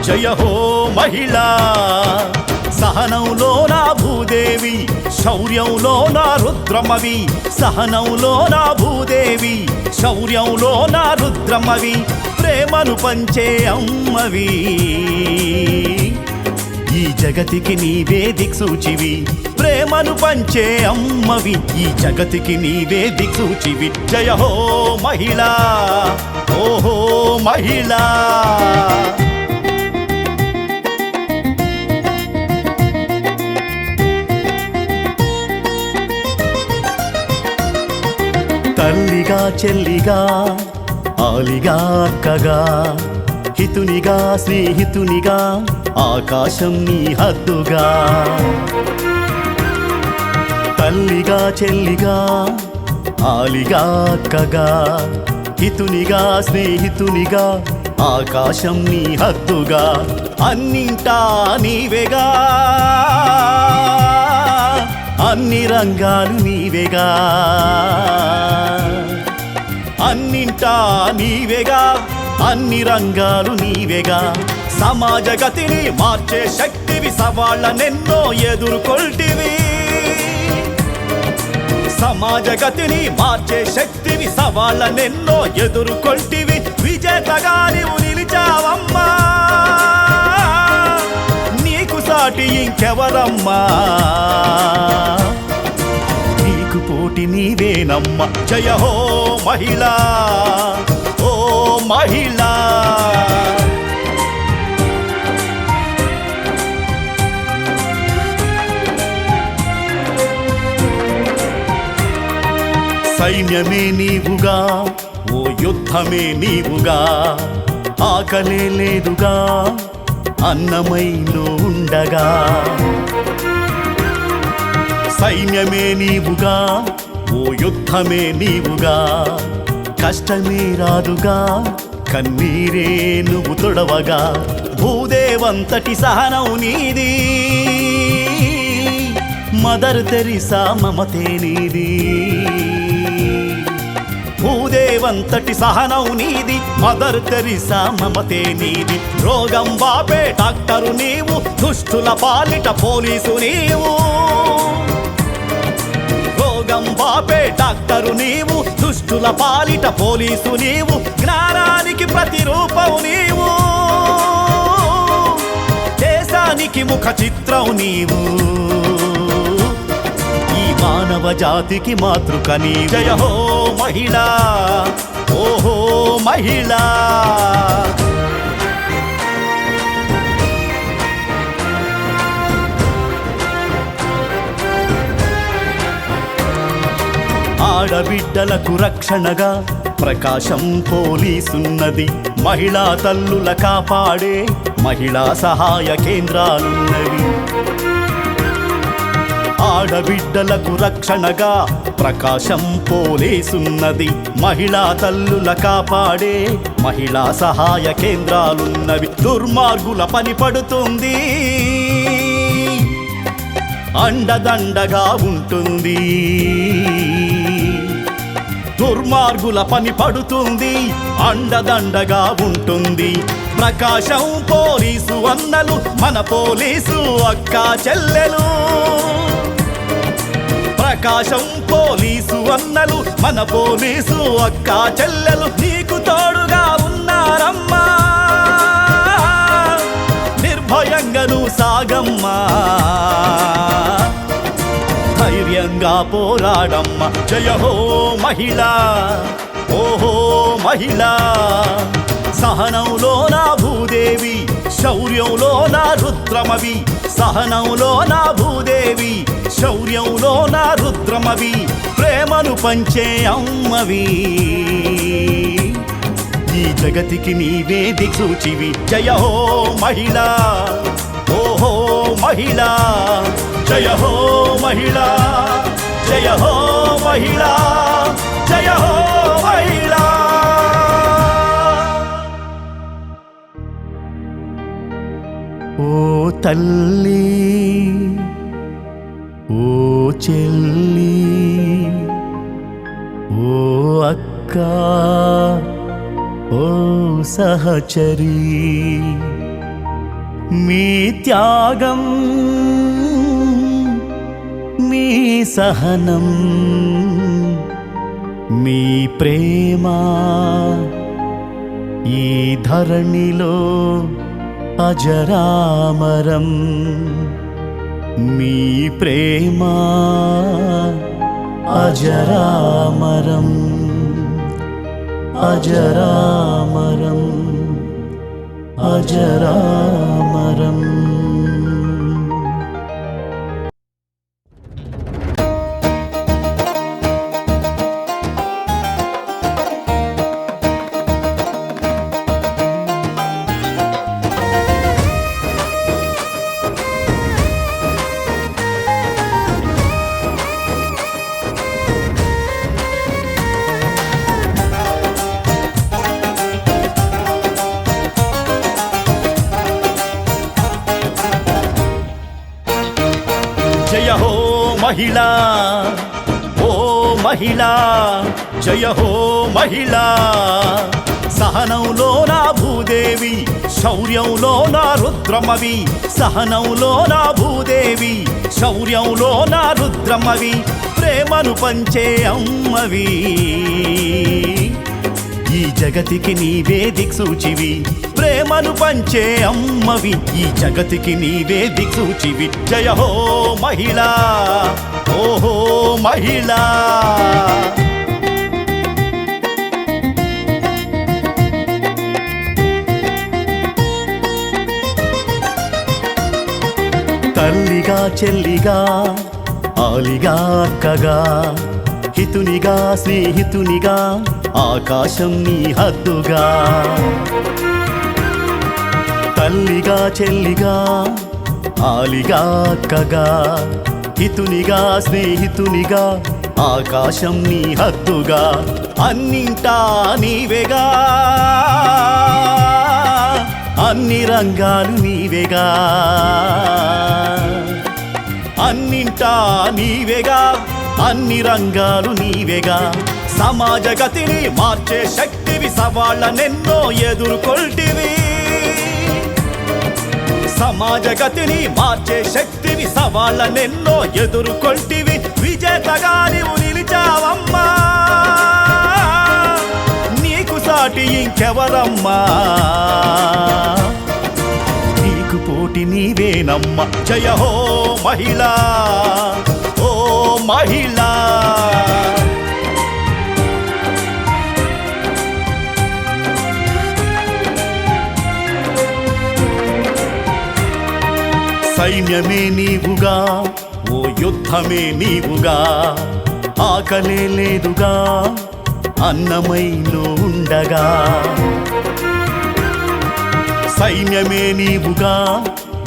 జయ హో మహిళా. సహనంలో నా భూదేవి, శౌర్యంలో నా రుద్రమవి. సహనంలో నా భూదేవి, శౌర్యంలో నా రుద్రమవి. ప్రేమను పంచే అమ్మవి, ఈ జగతికి నీవే దిక్సూచివి. ప్రేమను పంచే అమ్మవి, ఈ జగతికి నీవే దిక్సూచివి. జయ హో మహిళా, ఓహో మహిళా. తల్లిగా చెల్లిగా ఆలిగా అక్కగా హితునిగా స్నేహితునిగా ఆకాశం నీ హద్దుగా. తల్లిగా చెల్లిగా ఆలిగా అక్కగా హితునిగా స్నేహితునిగా ఆకాశం నీ హద్దుగా. అన్నింటా నీవేగా, అన్ని రంగాలు నీవేగా. అన్నింటా నీవేగా, అన్ని రంగాలు నీవేగా. సమాజ గతిని మార్చే శక్తివి, సవాళ్ళనెన్నో ఎదుర్కొల్టివి. సమాజ గతిని మార్చే శక్తివి, సవాళ్ళనెన్నో ఎదుర్కొల్టివి. విజేతగా నీవు నిలిచావమ్మా, నీకు సాటి ఇంకెవరమ్మా. నీకు పోటీ నీవేనమ్మ. జయ హో మహిళా, ఓ మహిళా. సైన్యమే నీవుగా, ఓ యుద్ధమే నీవుగా. ఆకలే లేదుగా, అన్నమై ఉండగా. సైన్యమే నీవుగా, ఓ యుద్ధమే నీవుగా. కష్టమే రాదుగా, కన్నీరే నువ్వు తొడవగా. భూదేవంతటి సహనం నీది, మదర్ తెరిసా మమతే నీది. భూదేవంతటి సహనం నీది, మదర్ తెరిసా మమతే నీది. రోగం బాపే డాక్టరు నీవు, దుష్టుల పాలిట పోలీసు నీవు. రోగం బాపే డాక్టరు నీవు, దుష్టుల పాలిట పోలీసు నీవు. జ్ఞానానికి ప్రతిరూపం నీవు, దేశానికి ముఖ చిత్రం నీవు. మానవ జాతికి మాతృక నీ. జయ హో మహిళా, ఓహో మహిళా. ఆడబిడ్డలకు రక్షణగా ప్రకాశం పోలీసున్నది. మహిళా తల్లుల కాపాడే మహిళా సహాయ కేంద్రాలున్నవి. ఆడబిడ్డలకు రక్షణగా ప్రకాశం పోలీసున్నది. మహిళా తల్లుల కాపాడే మహిళా సహాయ కేంద్రాలున్నవి. దుర్మార్గుల పని పడుతుంది, అండదండగా ఉంటుంది. దుర్మార్గుల పని పడుతుంది, అండదండగా ఉంటుంది. ప్రకాశం పోలీసు అన్నలు, మన పోలీసు అక్క చెల్లెలు. ప్రకాశం పోలీసు అన్నలు, మన పోలీసు అక్క చెల్లెలు. నీకు తోడుగా ఉన్నారమ్మా, నిర్భయంగా నువ్వు సాగమ్మా. ధైర్యం ధైర్యంగా పోరాడమ్మ జయ హో మహిళా ఓహో మహిళా సహనంలో నా భూదేవి శౌర్యంలో నా రుద్రమవి సహనంలో నా భూదేవి శౌర్యంలో నా రుద్రమవి ప్రేమను పంచే అమ్మవి ఈ జగతికి నీవే దిక్సూచివి జయ హో మహిళా ఓహో మహిళా జయ హో మహిళా జయ హో మహిళా జయ హో మహిళా ఓ తల్లి ఓ చెల్లి ఓ అక్క ఓ సహచరి మీ త్యాగం మీ సహనం మీ ప్రేమ ఈ ధరణిలో అజరామరం మీ ప్రేమ అజరామరం అజరామరం అజరామరం జయ హో మహిళా ఓ మహిళా జయ హో మహిళా సహనంలో నా భూదేవి శౌర్యంలో నా రుద్రమవి సహనంలో నా భూదేవి శౌర్యంలో నా రుద్రమవి ప్రేమను పంచే అమ్మవి ఈ జగతికి నీవే దిక్సూచివి ప్రేమను పంచే అమ్మవి ఈ జగతికి నీవే దిక్సూచివి జయ హో మహిళా ఓహో మహిళా తల్లిగా చెల్లిగా ఆలిగా అక్కగా హితునిగా స్నేహితునిగా ఆకాశం నీ హద్దుగా తల్లిగా చెల్లిగా ఆలిగా అక్కగా హితునిగా స్నేహితునిగా ఆకాశం నీ హద్దుగా అన్నింటా నీవేగా అన్ని రంగాలు నీవేగా అన్నింటా నీవేగా అన్ని రంగాలు నీవేగా సమాజ గతిని మార్చే శక్తివి సవాళ్ళనెన్నో ఎదుర్కొల్టివి సమాజ గతిని మార్చే శక్తివి సవాళ్ళనెన్నో ఎదుర్కొల్టివి విజేతగా నీవు నిలిచావమ్మా నీకు సాటి ఇంకెవరమ్మా నీకు పోటీ నీవేనమ్మ జయ హో మహిళా ఓ మహిళా సైన్యమే నీవుగా ఓ యుద్ధమే నీవుగా ఆకలే లేదుగా అన్నమైలో ఉండగా సైన్యమే నీవుగా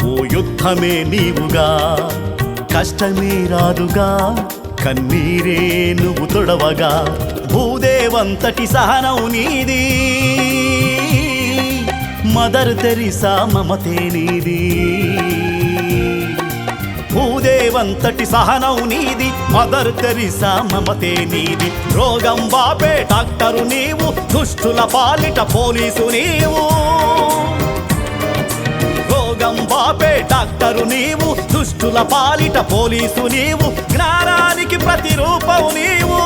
ఓ యుద్ధమే నీవుగా కష్టమే రాదుగా కన్నీరే నువ్వు తొడవగా భూదేవంతటి సహనం నీది మదర్ తెరిసా మమతే నీది భూదేవంతటి సహనం నీది మదర్ తెరిసా మమతే నీది రోగం బాపే డాక్టరు నీవు దుష్టుల పాలిట పోలీసు నీవు రోగం బాపే డాక్టరు నీవు దుష్టుల పాలిట పోలీసు నీవు జ్ఞానానికి ప్రతిరూపం నీవు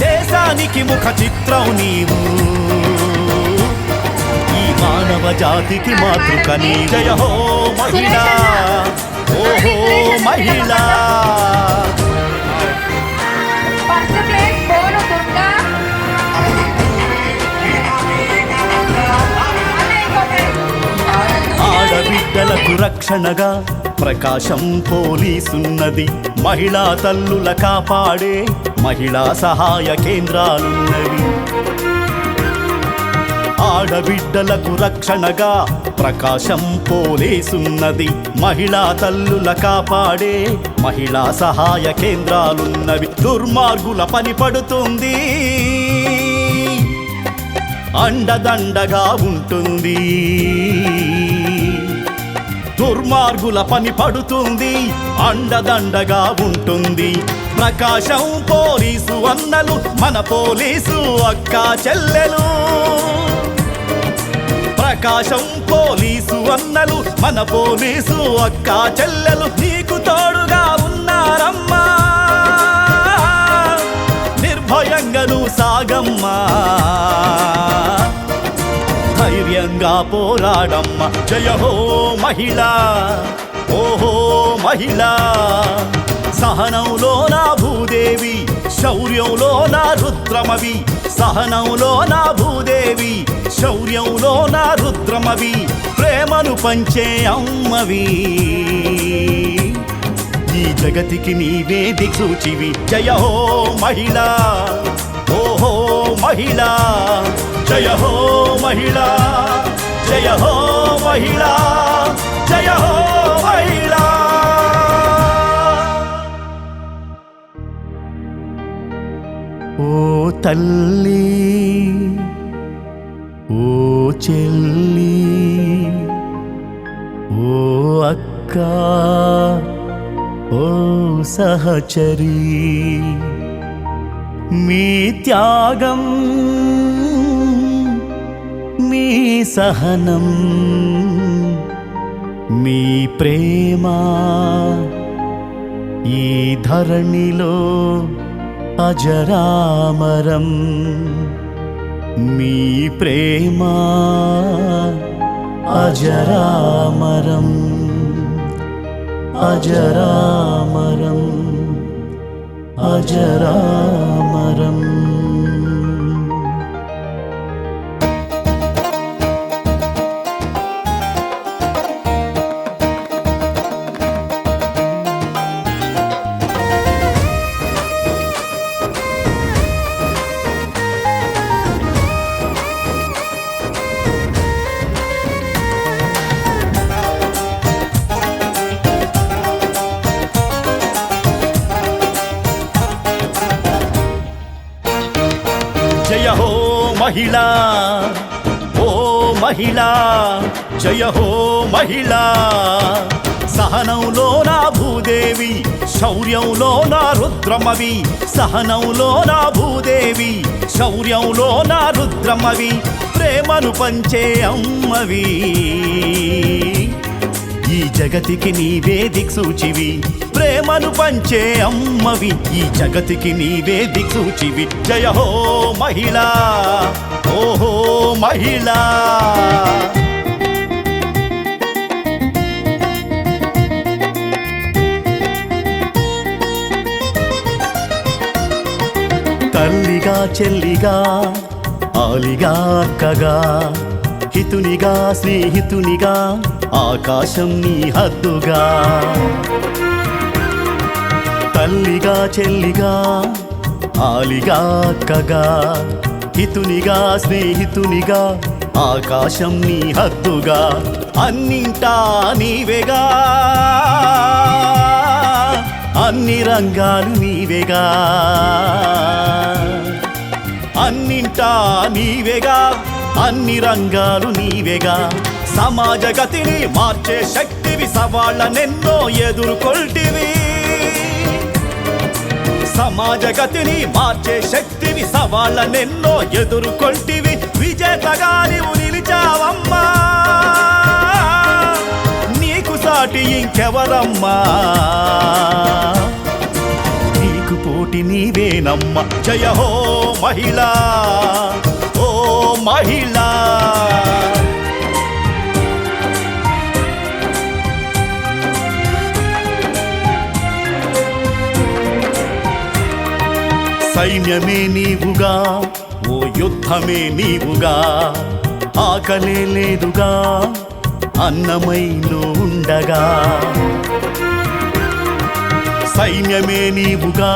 దేశానికి ముఖ చిత్రం నీవు ఈ మానవ జాతికి మాతృక నీ జయ హో మహిళా ఓహో మహిళా. ఫస్ట్ ప్లేస్ బోను దుర్గా. ఆడబిడ్డలకు రక్షణగా ప్రకాశం పోలీసున్నది. మహిళా తల్లుల కాపాడే మహిళా సహాయ కేంద్రాలున్నవి. ఆడబిడ్డలకు రక్షణగా ప్రకాశం పోలీసున్నది. మహిళా తల్లుల కాపాడే మహిళా సహాయ కేంద్రాలున్నవి. దుర్మార్గుల పని పడుతుంది, అండదండగా ఉంటుంది. దుర్మార్గుల పని పడుతుంది, అండదండగా ఉంటుంది. ప్రకాశం పోలీసు అన్నలు మన పోలీసు అక్క చెల్లెలు. ప్రకాశం పోలీసు అన్నలు మన పోలీసు అక్క చెల్లెలు నీకు తోడుగా ఉన్నారమ్మా. నిర్భయంగా నువ్వు సాగమ్మా, ధైర్యంగా పోరాడమ్మ. జయ హో మహిళా, ఓహో మహిళా. సహనంలో నా భూదేవి, శౌర్యంలో నా రుద్రమవి. సహనంలో నా భూదేవి, శౌర్యంలో నా రుద్రమవి. ప్రేమను పంచే అమ్మవి, ఈ జగతికి నీవే దిక్సూచివి. జయ హో మహిళా, ఓహో మహిళా. జయ హో మహిళా, జయ హో మహిళా, జయ హో మహిళా. ఓ తల్లి, ఓ చెల్లి, ఓ అక్క, ఓ సహచరి. మీ త్యాగం, మీ సహనం, మీ ప్రేమ ఈ ధరణిలో అజరామరం. మీ ప్రేమ అజరామరం, అజరామరం, అజరామరం. జయ హో మహిళా, ఓ మహిళా. జయ హో మహిళా. సహనంలో నా భూదేవి, శౌర్యంలో నా రుద్రమవి. సహనంలో నా భూదేవి, శౌర్యంలో నా రుద్రమవి. ప్రేమను పంచే అమ్మవి, ఈ జగతికి నీవే దిక్సూచివి. ప్రేమను పంచే అమ్మవి, ఈ జగతికి నీవే దిక్సూచివి. జయ హో మహిళా, ఓహో మహిళా. తల్లిగా చెల్లిగా, ఆలిగా అక్కగా, హితునిగా స్నేహితునిగా, ఆకాశం నీ హద్దుగా. తల్లిగా చెల్లిగా, ఆలిగా అక్కగా, హితునిగా స్నేహితునిగా, ఆకాశం నీ హద్దుగా. అన్నింటా నీవేగా, అన్ని రంగాలు నీవేగా. అన్నింటా నీవేగా, అన్ని రంగాలు నీవేగా. సమాజ గతిని మార్చే శక్తివి, సవాళ్ళనెన్నో ఎదుర్కొల్టివి. సమాజ గతిని మార్చే శక్తివి, సవాళ్ళనెన్నో ఎదుర్కొల్టివి. విజేతగా నీవు నిలిచావమ్మా, నీకు సాటి ఇంకెవరమ్మా. నీకు పోటీ నీవేనమ్మా. జయ హో మహిళా, ఓ మహిళా. సైన్యమే నీవుగా ఓ యుద్ధమే నీవుగా ఆకలే లేదుగా అన్నమై నువ్వు ఉండగా సైన్యమే నీవుగా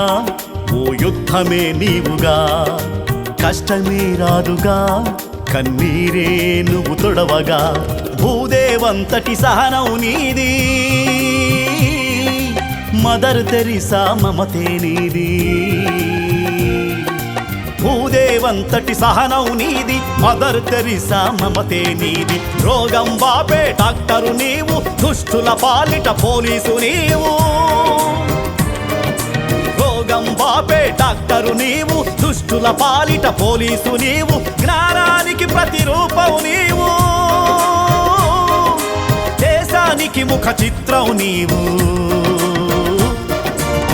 ఓ యుద్ధమే నీవుగా కష్టమే రాదుగా కన్నీరే నువ్వు తొడవగా భూదేవంతటి సహనం నీది మదర్ తెరిసా మమతే నీది భూదేవంతటి సహనం నీది మదర్ తెరిసా మమతే నీది రోగం బాపే డాక్టరు నీవు దుష్టుల పాలిట పోలీసు నీవు రోగం బాపే డాక్టరు నీవు దుష్టుల పాలిట పోలీసు నీవు జ్ఞానానికి ప్రతిరూపం నీవు దేశానికి ముఖ చిత్రం నీవు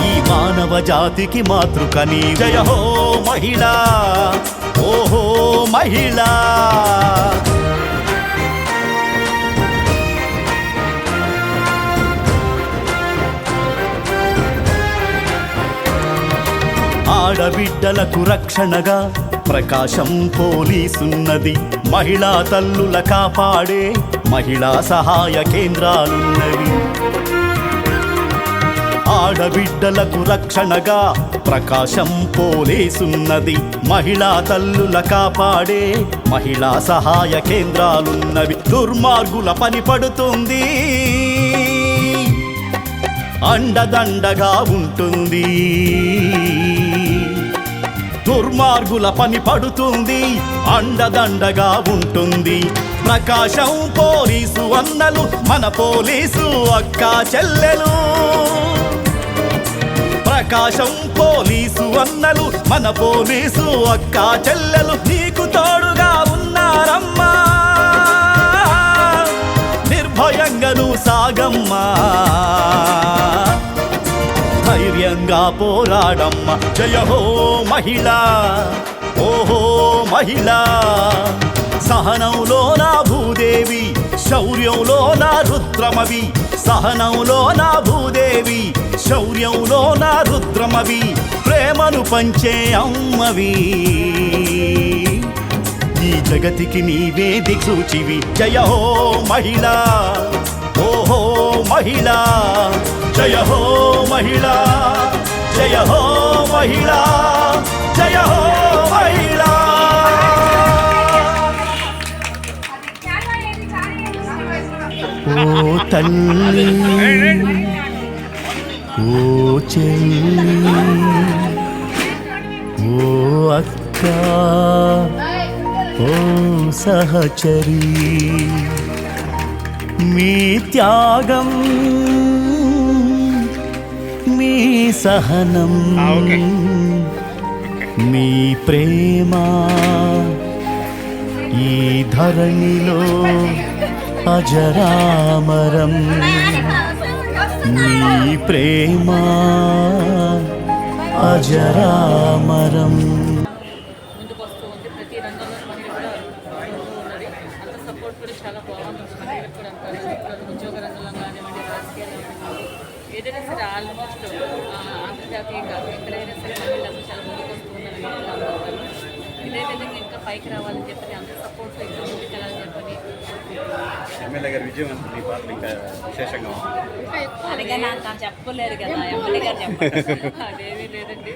ఈ మానవ జాతికి మాతృక నీ జయ హో మహిళా ఓహో మహిళా ఆడబిడ్డలకు రక్షణగా ప్రకాశం పోలీసున్నది మహిళా తల్లుల కాపాడే మహిళా సహాయ కేంద్రాలున్నవి ఆడబిడ్డలకు రక్షణగా ప్రకాశం పోలీసున్నది మహిళా తల్లుల కాపాడే మహిళా సహాయ కేంద్రాలున్నవి దుర్మార్గుల పని పడుతుంది అండదండగా ఉంటుంది దుర్మార్గుల పని పడుతుంది అండదండగా ఉంటుంది ప్రకాశం పోలీసు అన్నలు మన పోలీసు అక్క చెల్లెలు ప్రకాశం పోలీసు అన్నలు మన పోలీసు అక్క చెల్లెలు నీకు తోడుగా ఉన్నారమ్మా నిర్భయంగా నువ్వు సాగమ్మా ధైర్యంగా పోరాడమ్మ జయ హో మహిళా ఓహో మహిళా సహనంలో నా భూదేవి శౌర్యంలో నా రుద్రమవి సహనంలో నా భూదేవి శౌర్యంలో నా రుద్రమవి ప్రేమను పంచే అమ్మవి ఈ జగతికి నీవే దిక్సూచివి జయ హో మహిళా ఓహో మహిళా జయ హో మహిళా జయ హో మహిళా జయ హో మహిళా ఓ తల్లి ఓ చెల్లి ఓ అక్క ఓ సహచరి మీ త్యాగం మీ సహనం మీ ప్రేమ ఈ ధరణిలో అజరామరం మీ ప్రేమ అజరామరం ముందుకు వస్తూ ఉంది ప్రతి రంగంలో మహిళ కూడా ఉన్నది అంత సపోర్ట్ కూడా చాలా బాగుంది మహిళలకు కూడా అంత ఉద్యోగ రంగంలో కానివ్వండి రాజకీయాల్లో కానివ్వండి ఏదైనా సరే ఆల్మోస్ట్ అంతర్జాతీయంగా ఎక్కడైనా సరే మహిళలకు చాలా ముందుకు వస్తూ ఉన్నారు ఇదే విధంగా ఇంకా పైకి రావాలని చెప్పని అంత సపోర్ట్ ఇంకా ముందుకెళ్ళాలని చెప్పని ఎమ్మెల్యే గారి విజయం మీ పాటలు ఇంకా విశేషంగా అలాగే నాకు చెప్పలేరు కదా ఎమ్మెల్యే గారు చెప్పారు అదేమీ లేదండి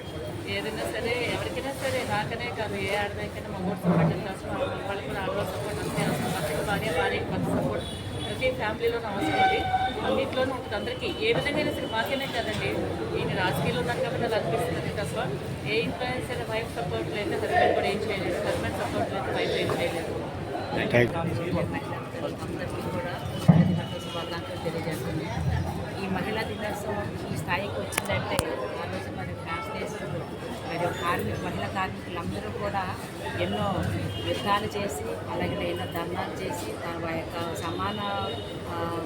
ఏదైనా సరే ఎవరికైనా సరే నాకనే కాదు ఏ ఆడదానికైనా మా ఊరు సపోర్ట్ చేస్తాం వాళ్ళు కూడా ఆడవాళ్ళ సపోర్ట్ అంతే అవసరం భార్య కొత్త సపోర్ట్ ప్రతి ఫ్యామిలీలోనూ అవసరం అది అన్నింటిలోనూ ఉంటుంది అందరికీ ఏ విధంగా అయినా సరే మాకేనే కదండి ఈయన రాజకీయాల్లో ఉన్నాను కాబట్టి అది అనిపిస్తుంది తప్ప ఏ ఇంట్లో అయినా సరే వైఫ్ సపోర్ట్ లేదు హస్బెండ్ కూడా ఏం చేయలేదు హస్బెండ్ సపోర్ట్ లేదు వైఫ్ ఏం చేయలేదు అందరికీ కూడా శుభాకాంక్షలు తెలియజేస్తుంది ఈ మహిళా దినోత్సవం ఈ స్థాయికి వచ్చిందంటే ఆ రోజు మరి ఫ్యామిలీస్ మరి మహిళా కార్మికులందరూ కూడా ఎన్నో యుద్ధాలు చేసి అలాగే ఎన్నో ధర్నాలు చేసి తన యొక్క సమాన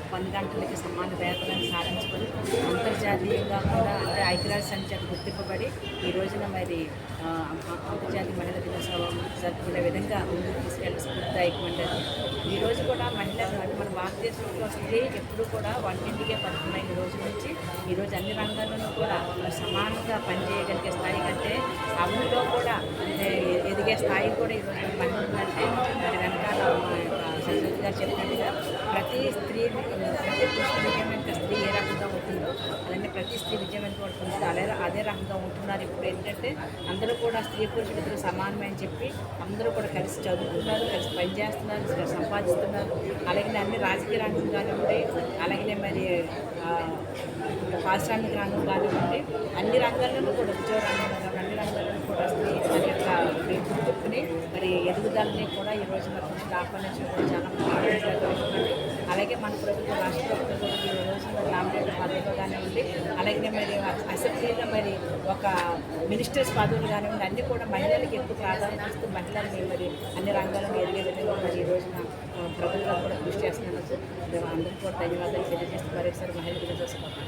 10 గంటలకి సమాన వేతనాన్ని సాధించుకొని అంతర్జాతీయంగా కూడా అంటే ఐక్యరాజ్య సమితి గుర్తింపబడి ఈ రోజున మరి అంతర్జాతీయ మహిళా దినోత్సవం జరుపుకునే విధంగా ముందుకు తీసుకెళ్ళి స్ఫూర్తిదాయకమైనది. ఈరోజు కూడా మహిళలు అంటే మన భారతదేశంలో స్త్రీ ఎప్పుడూ కూడా వంటింటికే పరిమితమైన రోజు నుంచి ఈరోజు అన్ని రంగాల్లోనూ కూడా సమానంగా పనిచేయగలిగే స్థాయి కంటే అభివృద్ధి ఎదిగే స్థాయి కూడా ఈరోజు మహిళలు అంటే మరి వెనకాల మా యొక్క సరస్వతి గారు చెప్పినట్టుగా ప్రతి స్త్రీ ప్రతి పురుష విజయవంత స్త్రీ ఏ రకంగా ఉంటుందో అలానే ప్రతి స్త్రీ విజయవంతం ఉంటుందో అదే రకంగా ఉంటున్నారు. ఇప్పుడు ఏంటంటే అందరూ కూడా స్త్రీ పురుషులిద్దరూ సమానమే అని చెప్పి అందరూ కూడా కలిసి చదువుతున్నారు, కలిసి పనిచేస్తున్నారు, సంపాదిస్తున్నారు. అలాగే అన్ని రాజకీయ రంగం కానివ్వండి, అలాగే మరి పారిశ్రామిక రంగం కానివ్వండి, అన్ని రంగాల్లోనూ కూడా ఉద్యోగ రంగంలో అన్ని రంగాల్లోనూ కూడా స్త్రీ మన యొక్క గుర్తుని మరి ఎదుగుదలని కూడా ఈ రోజు మన కృషి ఆహ్వానించడం కూడా చాలా ఆనందించాలి. అలాగే మన ప్రభుత్వం రాష్ట్ర ప్రభుత్వం కూడా ఈ రోజు మరి నామినేటెడ్ పదవులు కానివ్వండి, అలాగే మరి అసెంబ్లీలో మరి ఒక మినిస్టర్స్ పదవులు కానివ్వండి, అన్నీ కూడా మహిళలకు ఎక్కువ ప్రాధాన్యత ఇస్తూ మహిళల్ని మరి అన్ని రంగాలను ఎదిగే విధంగా మరి ఈ రోజున ప్రభుత్వం కూడా కృషి చేస్తున్నందుకు అందరికీ కూడా ధన్యవాదాలు తెలియజేస్తూ మరొకసారి మహిళలు చూసుకోవాలి.